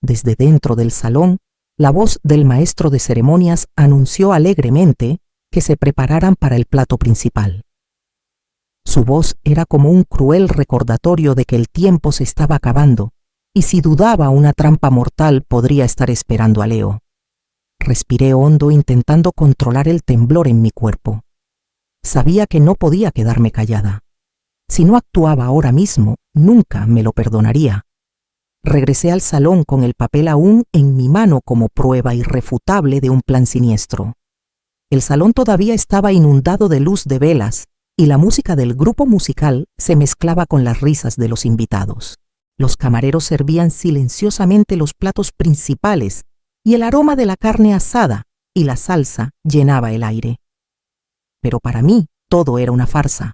Desde dentro del salón, la voz del maestro de ceremonias anunció alegremente que se prepararan para el plato principal. Su voz era como un cruel recordatorio de que el tiempo se estaba acabando, y si dudaba, una trampa mortal podría estar esperando a Leo. Respiré hondo, intentando controlar el temblor en mi cuerpo. Sabía que no podía quedarme callada. Si no actuaba ahora mismo, nunca me lo perdonaría. Regresé al salón con el papel aún en mi mano como prueba irrefutable de un plan siniestro. El salón todavía estaba inundado de luz de velas, y la música del grupo musical se mezclaba con las risas de los invitados. Los camareros servían silenciosamente los platos principales, y el aroma de la carne asada y la salsa llenaba el aire. Pero para mí todo era una farsa.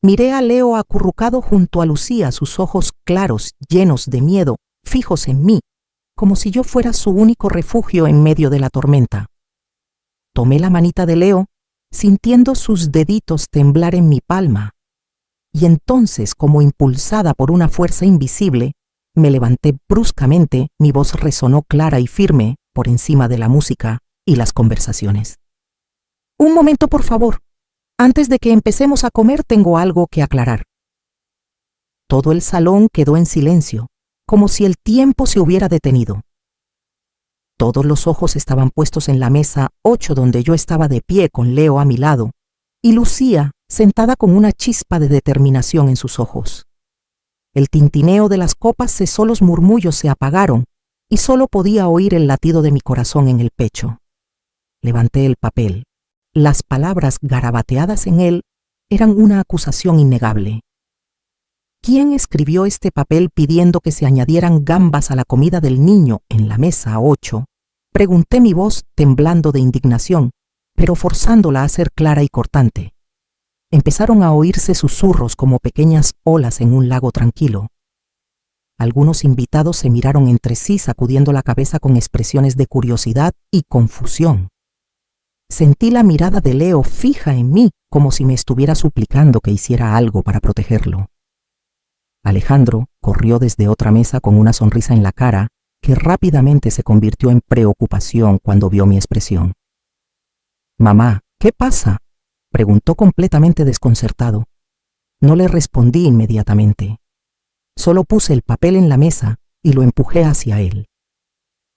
Miré a Leo acurrucado junto a Lucía, sus ojos claros, llenos de miedo, fijos en mí, como si yo fuera su único refugio en medio de la tormenta. Tomé la manita de Leo, sintiendo sus deditos temblar en mi palma, y entonces, como impulsada por una fuerza invisible, me levanté bruscamente, mi voz resonó clara y firme por encima de la música y las conversaciones. «Un momento, por favor. Antes de que empecemos a comer, tengo algo que aclarar». Todo el salón quedó en silencio, como si el tiempo se hubiera detenido. Todos los ojos estaban puestos en la mesa 8, donde yo estaba de pie con Leo a mi lado, y Lucía sentada con una chispa de determinación en sus ojos. El tintineo de las copas cesó, los murmullos se apagaron, y solo podía oír el latido de mi corazón en el pecho. Levanté el papel. Las palabras garabateadas en él eran una acusación innegable. ¿Quién escribió este papel pidiendo que se añadieran gambas a la comida del niño en la mesa 8? Pregunté, mi voz temblando de indignación, pero forzándola a ser clara y cortante. Empezaron a oírse susurros como pequeñas olas en un lago tranquilo. Algunos invitados se miraron entre sí, sacudiendo la cabeza con expresiones de curiosidad y confusión. Sentí la mirada de Leo fija en mí, como si me estuviera suplicando que hiciera algo para protegerlo. Alejandro corrió desde otra mesa con una sonrisa en la cara que rápidamente se convirtió en preocupación cuando vio mi expresión. «Mamá, ¿qué pasa?», preguntó completamente desconcertado. No le respondí inmediatamente. Solo puse el papel en la mesa y lo empujé hacia él.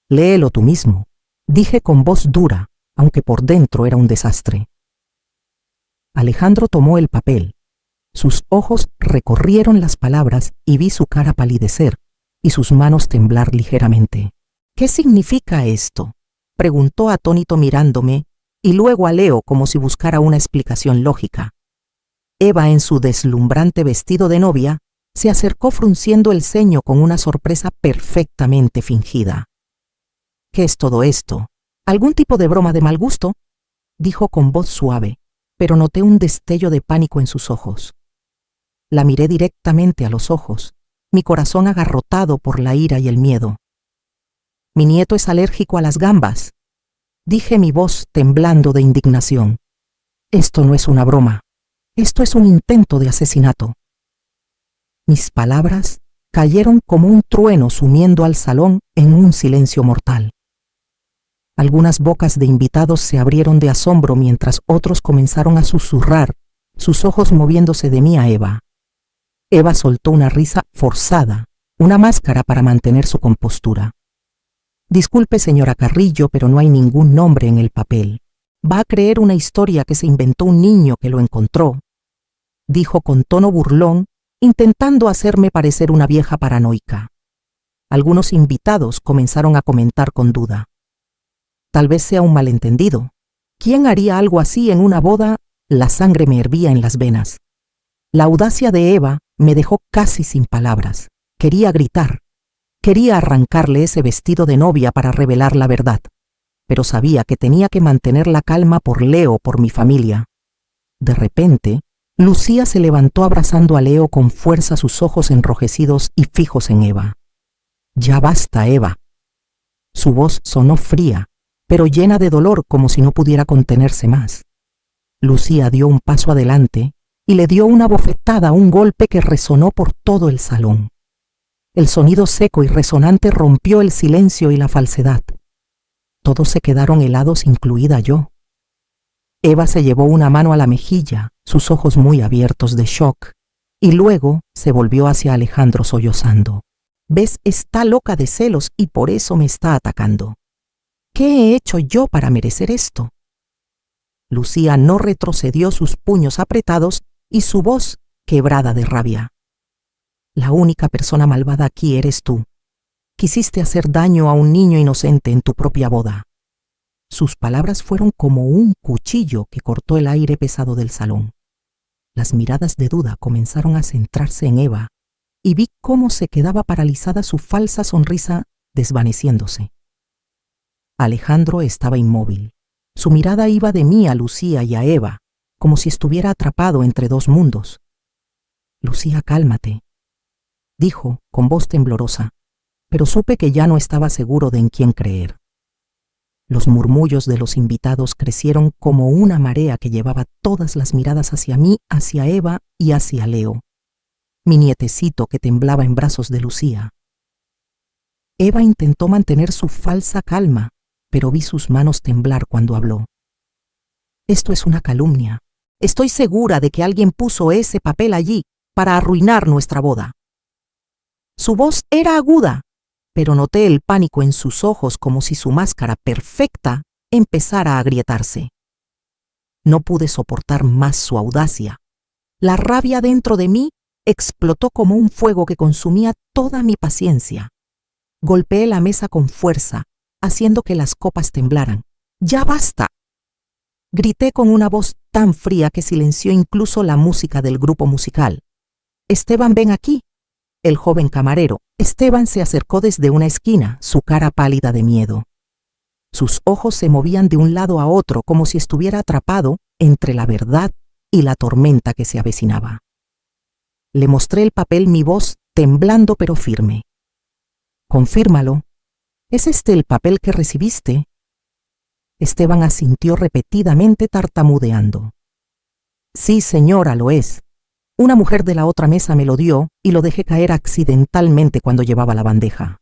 «Léelo tú mismo», dije con voz dura, aunque por dentro era un desastre. Alejandro tomó el papel. Sus ojos recorrieron las palabras y vi su cara palidecer y sus manos temblar ligeramente. «¿Qué significa esto?», preguntó atónito mirándome, y luego a Leo como si buscara una explicación lógica. Eva, en su deslumbrante vestido de novia, se acercó frunciendo el ceño con una sorpresa perfectamente fingida. «¿Qué es todo esto? ¿Algún tipo de broma de mal gusto?», dijo con voz suave, pero noté un destello de pánico en sus ojos. La miré directamente a los ojos, mi corazón agarrotado por la ira y el miedo. «Mi nieto es alérgico a las gambas», dije, mi voz temblando de indignación. «Esto no es una broma. Esto es un intento de asesinato». Mis palabras cayeron como un trueno sumiendo al salón en un silencio mortal. Algunas bocas de invitados se abrieron de asombro mientras otros comenzaron a susurrar, sus ojos moviéndose de mí a Eva. Eva soltó una risa forzada, una máscara para mantener su compostura. «Disculpe, señora Carrillo, pero no hay ningún nombre en el papel. Va a creer una historia que se inventó un niño que lo encontró», dijo con tono burlón, intentando hacerme parecer una vieja paranoica. Algunos invitados comenzaron a comentar con duda. «Tal vez sea un malentendido. ¿Quién haría algo así en una boda?» La sangre me hervía en las venas. La audacia de Eva me dejó casi sin palabras. Quería gritar. Quería arrancarle ese vestido de novia para revelar la verdad, pero sabía que tenía que mantener la calma por Leo, por mi familia. De repente, Lucía se levantó abrazando a Leo con fuerza, sus ojos enrojecidos y fijos en Eva. «Ya basta, Eva». Su voz sonó fría, pero llena de dolor, como si no pudiera contenerse más. Lucía dio un paso adelante y le dio una bofetada, un golpe que resonó por todo el salón. El sonido seco y resonante rompió el silencio y la falsedad. Todos se quedaron helados, incluida yo. Eva se llevó una mano a la mejilla, sus ojos muy abiertos de shock, y luego se volvió hacia Alejandro sollozando. «¿Ves? Está loca de celos y por eso me está atacando. ¿Qué he hecho yo para merecer esto?». Lucía no retrocedió, sus puños apretados y su voz quebrada de rabia. «La única persona malvada aquí eres tú. Quisiste hacer daño a un niño inocente en tu propia boda». Sus palabras fueron como un cuchillo que cortó el aire pesado del salón. Las miradas de duda comenzaron a centrarse en Eva y vi cómo se quedaba paralizada, su falsa sonrisa desvaneciéndose. Alejandro estaba inmóvil. Su mirada iba de mí a Lucía y a Eva, como si estuviera atrapado entre dos mundos. «Lucía, cálmate», dijo con voz temblorosa, pero supe que ya no estaba seguro de en quién creer. Los murmullos de los invitados crecieron como una marea que llevaba todas las miradas hacia mí, hacia Eva y hacia Leo, mi nietecito que temblaba en brazos de Lucía. Eva intentó mantener su falsa calma, pero vi sus manos temblar cuando habló. «Esto es una calumnia. Estoy segura de que alguien puso ese papel allí para arruinar nuestra boda». Su voz era aguda, pero noté el pánico en sus ojos, como si su máscara perfecta empezara a agrietarse. No pude soportar más su audacia. La rabia dentro de mí explotó como un fuego que consumía toda mi paciencia. Golpeé la mesa con fuerza, haciendo que las copas temblaran. «¡Ya basta!», grité con una voz tan fría que silenció incluso la música del grupo musical. «Esteban, ven aquí». El joven camarero, Esteban, se acercó desde una esquina, su cara pálida de miedo. Sus ojos se movían de un lado a otro como si estuviera atrapado entre la verdad y la tormenta que se avecinaba. Le mostré el papel, mi voz temblando pero firme. «Confírmalo. ¿Es este el papel que recibiste?». Esteban asintió repetidamente, tartamudeando. «Sí, señora, lo es. Una mujer de la otra mesa me lo dio y lo dejé caer accidentalmente cuando llevaba la bandeja».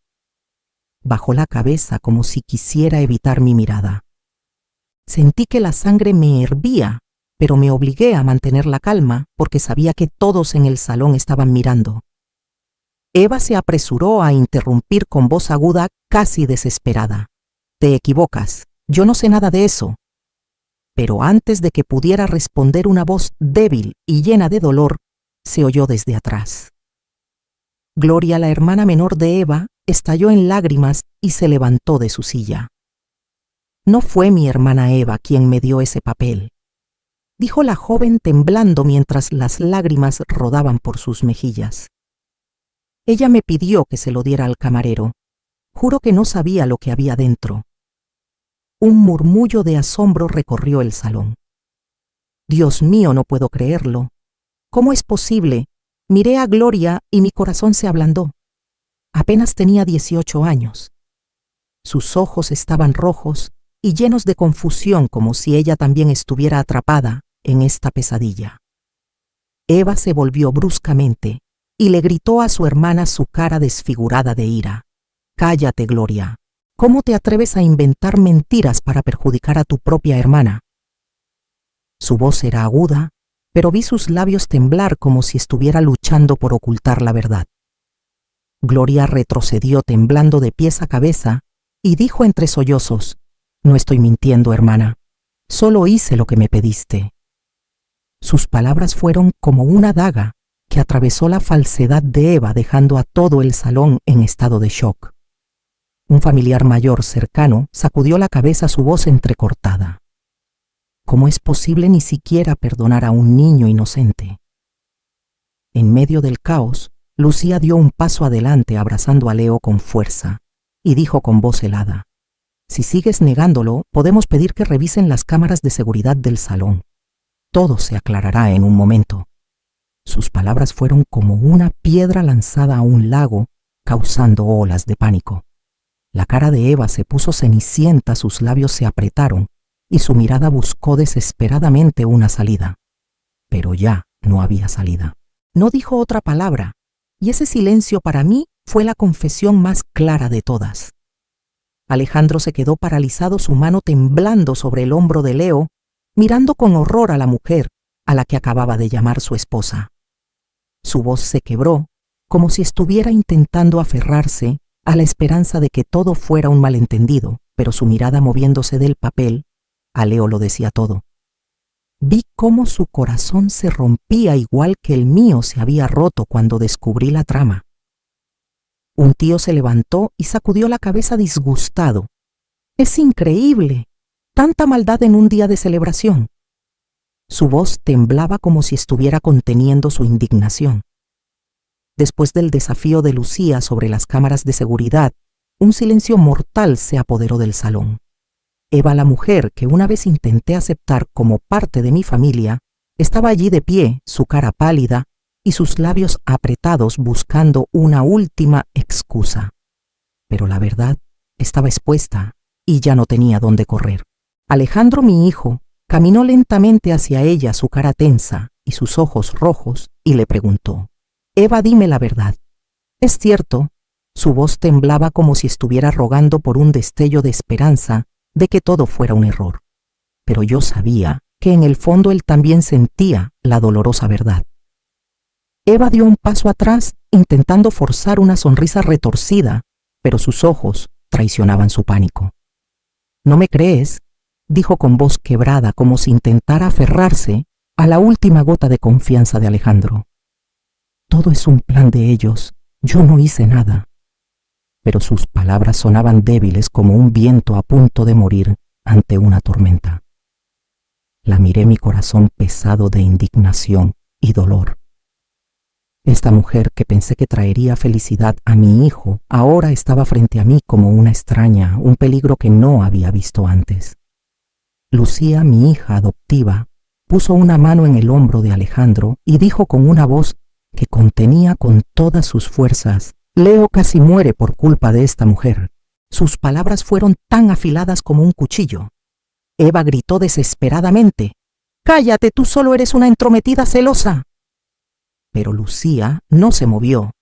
Bajó la cabeza como si quisiera evitar mi mirada. Sentí que la sangre me hervía, pero me obligué a mantener la calma porque sabía que todos en el salón estaban mirando. Eva se apresuró a interrumpir con voz aguda, casi desesperada. «Te equivocas. Yo no sé nada de eso». Pero antes de que pudiera responder, una voz débil y llena de dolor se oyó desde atrás. Gloria, la hermana menor de Eva, estalló en lágrimas y se levantó de su silla. «No fue mi hermana Eva quien me dio ese papel», dijo la joven temblando mientras las lágrimas rodaban por sus mejillas. «Ella me pidió que se lo diera al camarero. Juro que no sabía lo que había dentro». Un murmullo de asombro recorrió el salón. Dios mío, no puedo creerlo. ¿Cómo es posible? Miré a Gloria y mi corazón se ablandó. Apenas tenía 18 años. Sus ojos estaban rojos y llenos de confusión, como si ella también estuviera atrapada en esta pesadilla. Eva se volvió bruscamente y le gritó a su hermana, su cara desfigurada de ira: «Cállate, Gloria. ¿Cómo te atreves a inventar mentiras para perjudicar a tu propia hermana?» Su voz era aguda, pero vi sus labios temblar como si estuviera luchando por ocultar la verdad. Gloria retrocedió temblando de pies a cabeza y dijo entre sollozos: «No estoy mintiendo, hermana. Solo hice lo que me pediste». Sus palabras fueron como una daga que atravesó la falsedad de Eva, dejando a todo el salón en estado de shock. Un familiar mayor cercano sacudió la cabeza, su voz entrecortada. ¿Cómo es posible ni siquiera perdonar a un niño inocente? En medio del caos, Lucía dio un paso adelante abrazando a Leo con fuerza y dijo con voz helada: «Si sigues negándolo, podemos pedir que revisen las cámaras de seguridad del salón. Todo se aclarará en un momento». Sus palabras fueron como una piedra lanzada a un lago, causando olas de pánico. La cara de Eva se puso cenicienta, sus labios se apretaron y su mirada buscó desesperadamente una salida. Pero ya no había salida. No dijo otra palabra, y ese silencio para mí fue la confesión más clara de todas. Alejandro se quedó paralizado, su mano temblando sobre el hombro de Leo, mirando con horror a la mujer a la que acababa de llamar su esposa. Su voz se quebró, como si estuviera intentando aferrarse a la esperanza de que todo fuera un malentendido, pero su mirada, moviéndose del papel, a Leo lo decía todo. Vi cómo su corazón se rompía igual que el mío se había roto cuando descubrí la trama. Un tío se levantó y sacudió la cabeza disgustado. «Es increíble, tanta maldad en un día de celebración». Su voz temblaba como si estuviera conteniendo su indignación. Después del desafío de Lucía sobre las cámaras de seguridad, un silencio mortal se apoderó del salón. Eva, la mujer que una vez intenté aceptar como parte de mi familia, estaba allí de pie, su cara pálida y sus labios apretados, buscando una última excusa. Pero la verdad estaba expuesta y ya no tenía dónde correr. Alejandro, mi hijo, caminó lentamente hacia ella, su cara tensa y sus ojos rojos, y le preguntó: «Eva, dime la verdad». «Es cierto». Su voz temblaba como si estuviera rogando por un destello de esperanza de que todo fuera un error. Pero yo sabía que en el fondo él también sentía la dolorosa verdad. Eva dio un paso atrás, intentando forzar una sonrisa retorcida, pero sus ojos traicionaban su pánico. «¿No me crees?», dijo con voz quebrada, como si intentara aferrarse a la última gota de confianza de Alejandro. «Todo es un plan de ellos. Yo no hice nada». Pero sus palabras sonaban débiles como un viento a punto de morir ante una tormenta. La miré, mi corazón pesado de indignación y dolor. Esta mujer que pensé que traería felicidad a mi hijo, ahora estaba frente a mí como una extraña, un peligro que no había visto antes. Lucía, mi hija adoptiva, puso una mano en el hombro de Alejandro y dijo con una voz que contenía con todas sus fuerzas: «Leo casi muere por culpa de esta mujer». Sus palabras fueron tan afiladas como un cuchillo. Eva gritó desesperadamente: «¡Cállate, tú solo eres una entrometida celosa!». Pero Lucía no se movió.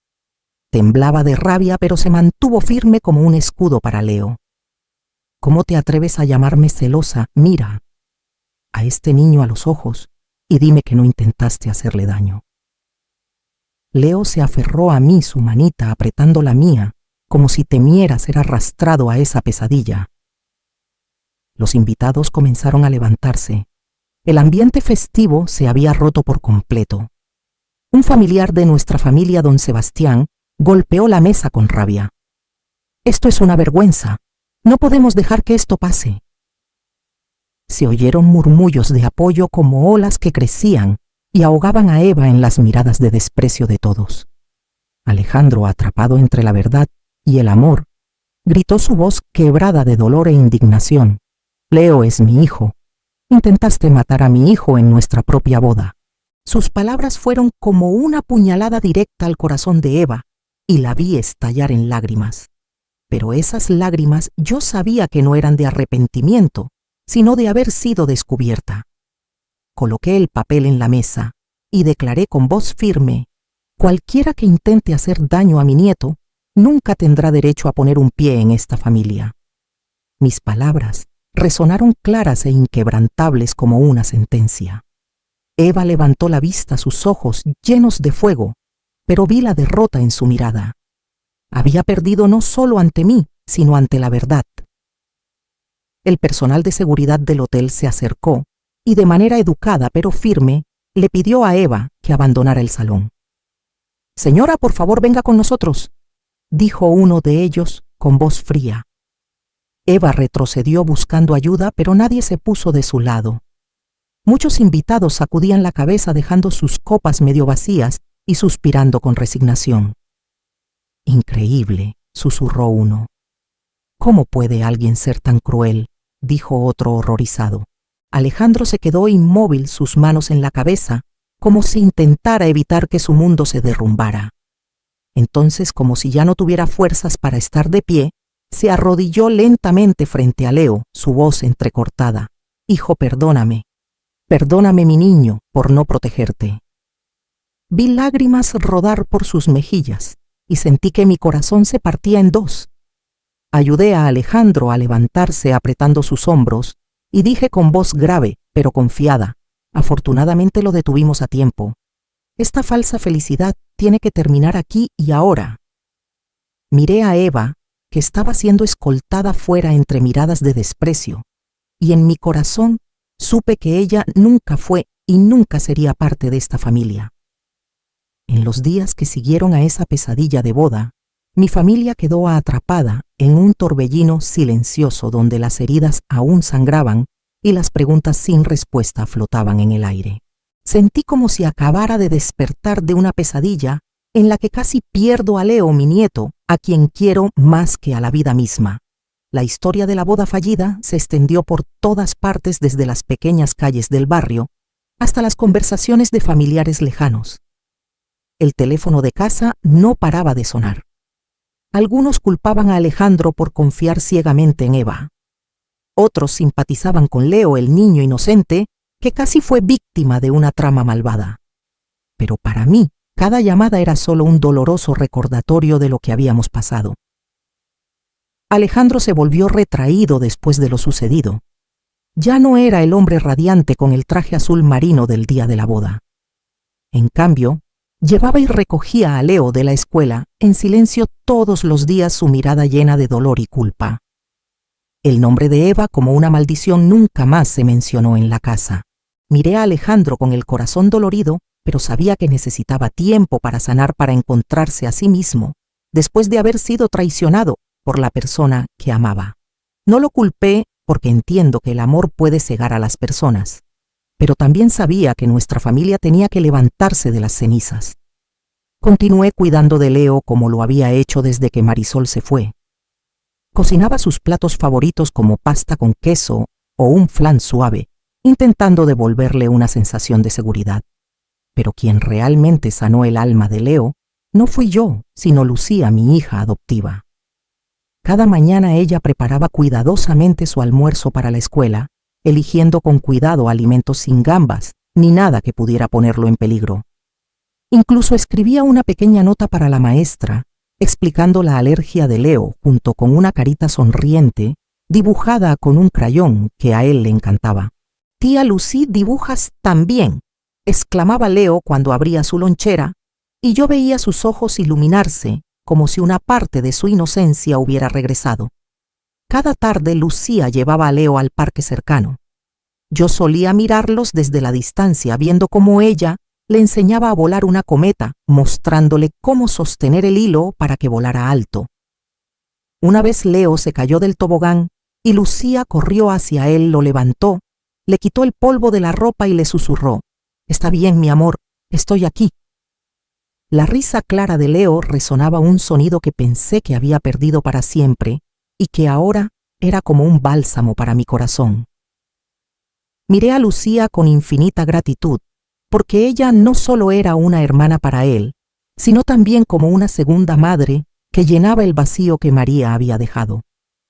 Temblaba de rabia, pero se mantuvo firme como un escudo para Leo. «¿Cómo te atreves a llamarme celosa? Mira a este niño a los ojos y dime que no intentaste hacerle daño». Leo se aferró a mí, su manita apretando la mía, como si temiera ser arrastrado a esa pesadilla. Los invitados comenzaron a levantarse. El ambiente festivo se había roto por completo. Un familiar de nuestra familia, don Sebastián, golpeó la mesa con rabia. «Esto es una vergüenza. No podemos dejar que esto pase». Se oyeron murmullos de apoyo como olas que crecían y ahogaban a Eva en las miradas de desprecio de todos. Alejandro, atrapado entre la verdad y el amor, gritó, su voz quebrada de dolor e indignación: «Leo es mi hijo. Intentaste matar a mi hijo en nuestra propia boda. Sus palabras fueron como una puñalada directa al corazón de Eva, y la vi estallar en lágrimas. Pero esas lágrimas yo sabía que no eran de arrepentimiento, sino de haber sido descubierta. Coloqué el papel en la mesa y declaré con voz firme: cualquiera que intente hacer daño a mi nieto nunca tendrá derecho a poner un pie en esta familia. Mis palabras resonaron claras e inquebrantables como una sentencia. Eva levantó la vista, sus ojos llenos de fuego, pero vi la derrota en su mirada. Había perdido no solo ante mí, sino ante la verdad. El personal de seguridad del hotel se acercó y de manera educada pero firme le pidió a Eva que abandonara el salón. «Señora, por favor, venga con nosotros», dijo uno de ellos con voz fría. Eva retrocedió buscando ayuda, pero nadie se puso de su lado. Muchos invitados sacudían la cabeza dejando sus copas medio vacías y suspirando con resignación. «Increíble», susurró uno. «¿Cómo puede alguien ser tan cruel?», dijo otro horrorizado. Alejandro se quedó inmóvil, sus manos en la cabeza, como si intentara evitar que su mundo se derrumbara. Entonces, como si ya no tuviera fuerzas para estar de pie, se arrodilló lentamente frente a Leo, su voz entrecortada. «Hijo, perdóname. Perdóname, mi niño, por no protegerte». Vi lágrimas rodar por sus mejillas y sentí que mi corazón se partía en dos. Ayudé a Alejandro a levantarse apretando sus hombros y dije con voz grave, pero confiada: «Afortunadamente lo detuvimos a tiempo. Esta falsa felicidad tiene que terminar aquí y ahora». Miré a Eva, que estaba siendo escoltada fuera entre miradas de desprecio, y en mi corazón supe que ella nunca fue y nunca sería parte de esta familia. En los días que siguieron a esa pesadilla de boda, mi familia quedó atrapada en un torbellino silencioso donde las heridas aún sangraban y las preguntas sin respuesta flotaban en el aire. Sentí como si acabara de despertar de una pesadilla en la que casi pierdo a Leo, mi nieto, a quien quiero más que a la vida misma. La historia de la boda fallida se extendió por todas partes, desde las pequeñas calles del barrio hasta las conversaciones de familiares lejanos. El teléfono de casa no paraba de sonar. Algunos culpaban a Alejandro por confiar ciegamente en Eva. Otros simpatizaban con Leo, el niño inocente, que casi fue víctima de una trama malvada. Pero para mí, cada llamada era solo un doloroso recordatorio de lo que habíamos pasado. Alejandro se volvió retraído después de lo sucedido. Ya no era el hombre radiante con el traje azul marino del día de la boda. En cambio, llevaba y recogía a Leo de la escuela en silencio todos los días, su mirada llena de dolor y culpa. El nombre de Eva como una maldición nunca más se mencionó en la casa. Miré a Alejandro con el corazón dolorido, pero sabía que necesitaba tiempo para sanar, para encontrarse a sí mismo, después de haber sido traicionado por la persona que amaba. No lo culpé porque entiendo que el amor puede cegar a las personas, pero también sabía que nuestra familia tenía que levantarse de las cenizas. Continué cuidando de Leo como lo había hecho desde que Marisol se fue. Cocinaba sus platos favoritos como pasta con queso o un flan suave, intentando devolverle una sensación de seguridad. Pero quien realmente sanó el alma de Leo no fui yo, sino Lucía, mi hija adoptiva. Cada mañana ella preparaba cuidadosamente su almuerzo para la escuela, eligiendo con cuidado alimentos sin gambas ni nada que pudiera ponerlo en peligro. Incluso escribía una pequeña nota para la maestra, explicando la alergia de Leo junto con una carita sonriente dibujada con un crayón que a él le encantaba. «Tía Lucy, dibujas tan bien», exclamaba Leo cuando abría su lonchera, y yo veía sus ojos iluminarse como si una parte de su inocencia hubiera regresado. Cada tarde Lucía llevaba a Leo al parque cercano. Yo solía mirarlos desde la distancia, viendo cómo ella le enseñaba a volar una cometa, mostrándole cómo sostener el hilo para que volara alto. Una vez Leo se cayó del tobogán y Lucía corrió hacia él, lo levantó, le quitó el polvo de la ropa y le susurró: «Está bien, mi amor, estoy aquí». La risa clara de Leo resonaba un sonido que pensé que había perdido para siempre y que ahora era como un bálsamo para mi corazón. Miré a Lucía con infinita gratitud, porque ella no solo era una hermana para él, sino también como una segunda madre que llenaba el vacío que María había dejado.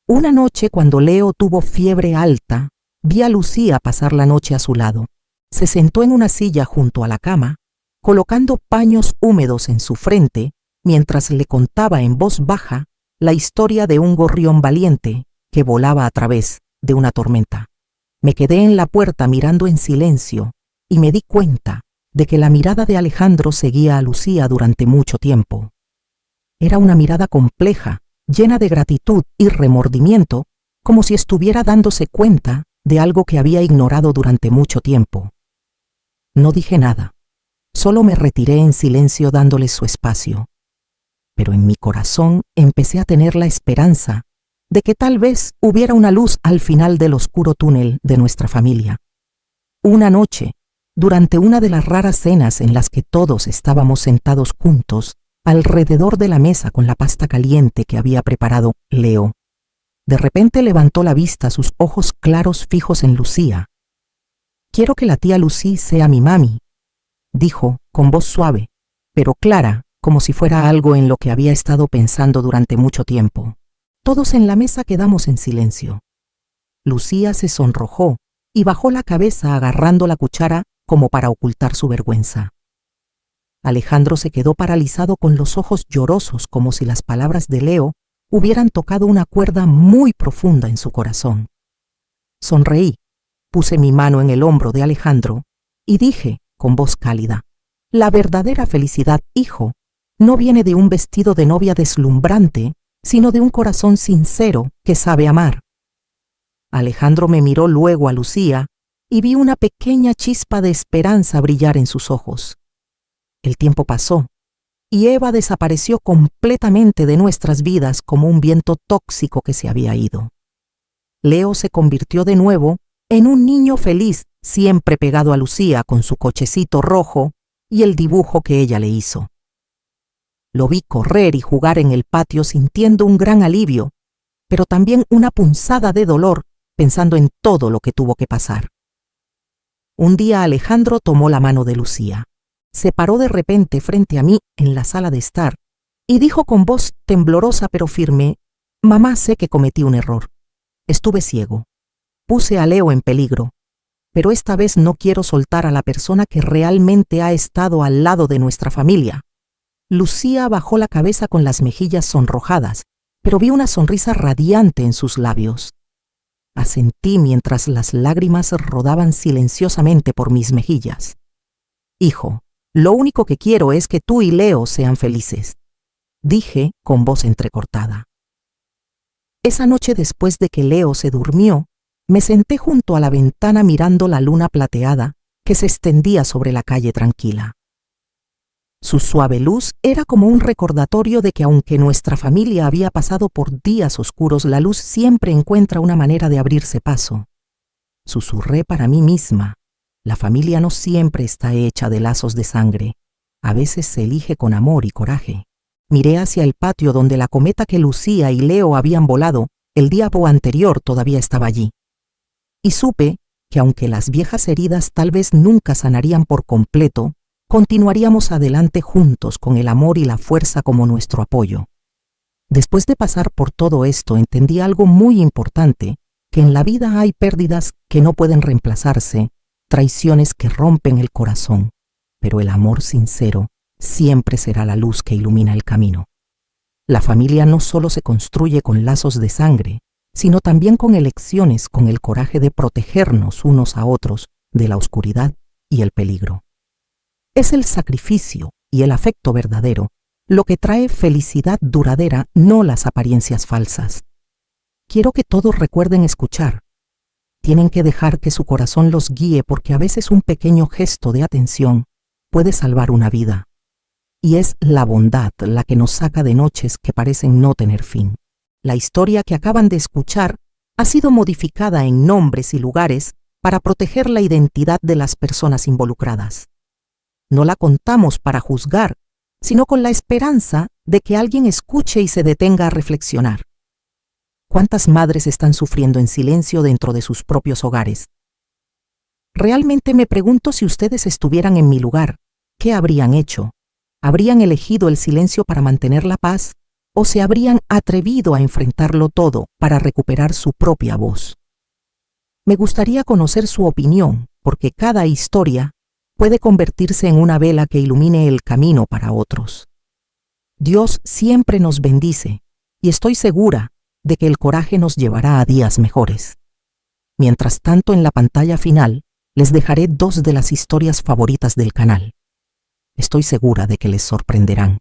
Una noche, cuando Leo tuvo fiebre alta, vi a Lucía pasar la noche a su lado. Se sentó en una silla junto a la cama, colocando paños húmedos en su frente, mientras le contaba en voz baja la historia de un gorrión valiente que volaba a través de una tormenta. Me quedé en la puerta mirando en silencio y me di cuenta de que la mirada de Alejandro seguía a Lucía durante mucho tiempo. Era una mirada compleja, llena de gratitud y remordimiento, como si estuviera dándose cuenta de algo que había ignorado durante mucho tiempo. No dije nada, solo me retiré en silencio dándoles su espacio. Pero en mi corazón empecé a tener la esperanza de que tal vez hubiera una luz al final del oscuro túnel de nuestra familia. Una noche, durante una de las raras cenas en las que todos estábamos sentados juntos, alrededor de la mesa con la pasta caliente que había preparado Leo, de repente levantó la vista, sus ojos claros fijos en Lucía. «Quiero que la tía Lucy sea mi mami», dijo con voz suave, pero clara, como si fuera algo en lo que había estado pensando durante mucho tiempo. Todos en la mesa quedamos en silencio. Lucía se sonrojó y bajó la cabeza agarrando la cuchara como para ocultar su vergüenza. Alejandro se quedó paralizado con los ojos llorosos, como si las palabras de Leo hubieran tocado una cuerda muy profunda en su corazón. Sonreí, puse mi mano en el hombro de Alejandro y dije con voz cálida: «La verdadera felicidad, hijo, no viene de un vestido de novia deslumbrante, sino de un corazón sincero que sabe amar». Alejandro me miró luego a Lucía y vi una pequeña chispa de esperanza brillar en sus ojos. El tiempo pasó y Eva desapareció completamente de nuestras vidas como un viento tóxico que se había ido. Leo se convirtió de nuevo en un niño feliz, siempre pegado a Lucía con su cochecito rojo y el dibujo que ella le hizo. Lo vi correr y jugar en el patio sintiendo un gran alivio, pero también una punzada de dolor pensando en todo lo que tuvo que pasar. Un día Alejandro tomó la mano de Lucía. Se paró de repente frente a mí en la sala de estar y dijo con voz temblorosa pero firme: «Mamá, sé que cometí un error. Estuve ciego. Puse a Leo en peligro. Pero esta vez no quiero soltar a la persona que realmente ha estado al lado de nuestra familia». Lucía bajó la cabeza con las mejillas sonrojadas, pero vi una sonrisa radiante en sus labios. Asentí mientras las lágrimas rodaban silenciosamente por mis mejillas. «Hijo, lo único que quiero es que tú y Leo sean felices», dije con voz entrecortada. Esa noche, después de que Leo se durmió, me senté junto a la ventana mirando la luna plateada que se extendía sobre la calle tranquila. Su suave luz era como un recordatorio de que aunque nuestra familia había pasado por días oscuros, la luz siempre encuentra una manera de abrirse paso. Susurré para mí misma: la familia no siempre está hecha de lazos de sangre, a veces se elige con amor y coraje. Miré hacia el patio donde la cometa que Lucía y Leo habían volado el día anterior todavía estaba allí. Y supe que aunque las viejas heridas tal vez nunca sanarían por completo, continuaríamos adelante juntos con el amor y la fuerza como nuestro apoyo. Después de pasar por todo esto, entendí algo muy importante, que en la vida hay pérdidas que no pueden reemplazarse, traiciones que rompen el corazón, pero el amor sincero siempre será la luz que ilumina el camino. La familia no solo se construye con lazos de sangre, sino también con elecciones, con el coraje de protegernos unos a otros de la oscuridad y el peligro. Es el sacrificio y el afecto verdadero lo que trae felicidad duradera, no las apariencias falsas. Quiero que todos recuerden escuchar. Tienen que dejar que su corazón los guíe, porque a veces un pequeño gesto de atención puede salvar una vida. Y es la bondad la que nos saca de noches que parecen no tener fin. La historia que acaban de escuchar ha sido modificada en nombres y lugares para proteger la identidad de las personas involucradas. No la contamos para juzgar, sino con la esperanza de que alguien escuche y se detenga a reflexionar. ¿Cuántas madres están sufriendo en silencio dentro de sus propios hogares? Realmente me pregunto si ustedes estuvieran en mi lugar, ¿qué habrían hecho? ¿Habrían elegido el silencio para mantener la paz o se habrían atrevido a enfrentarlo todo para recuperar su propia voz? Me gustaría conocer su opinión, porque cada historia puede convertirse en una vela que ilumine el camino para otros. Dios siempre nos bendice y estoy segura de que el coraje nos llevará a días mejores. Mientras tanto, en la pantalla final les dejaré 2 de las historias favoritas del canal. Estoy segura de que les sorprenderán.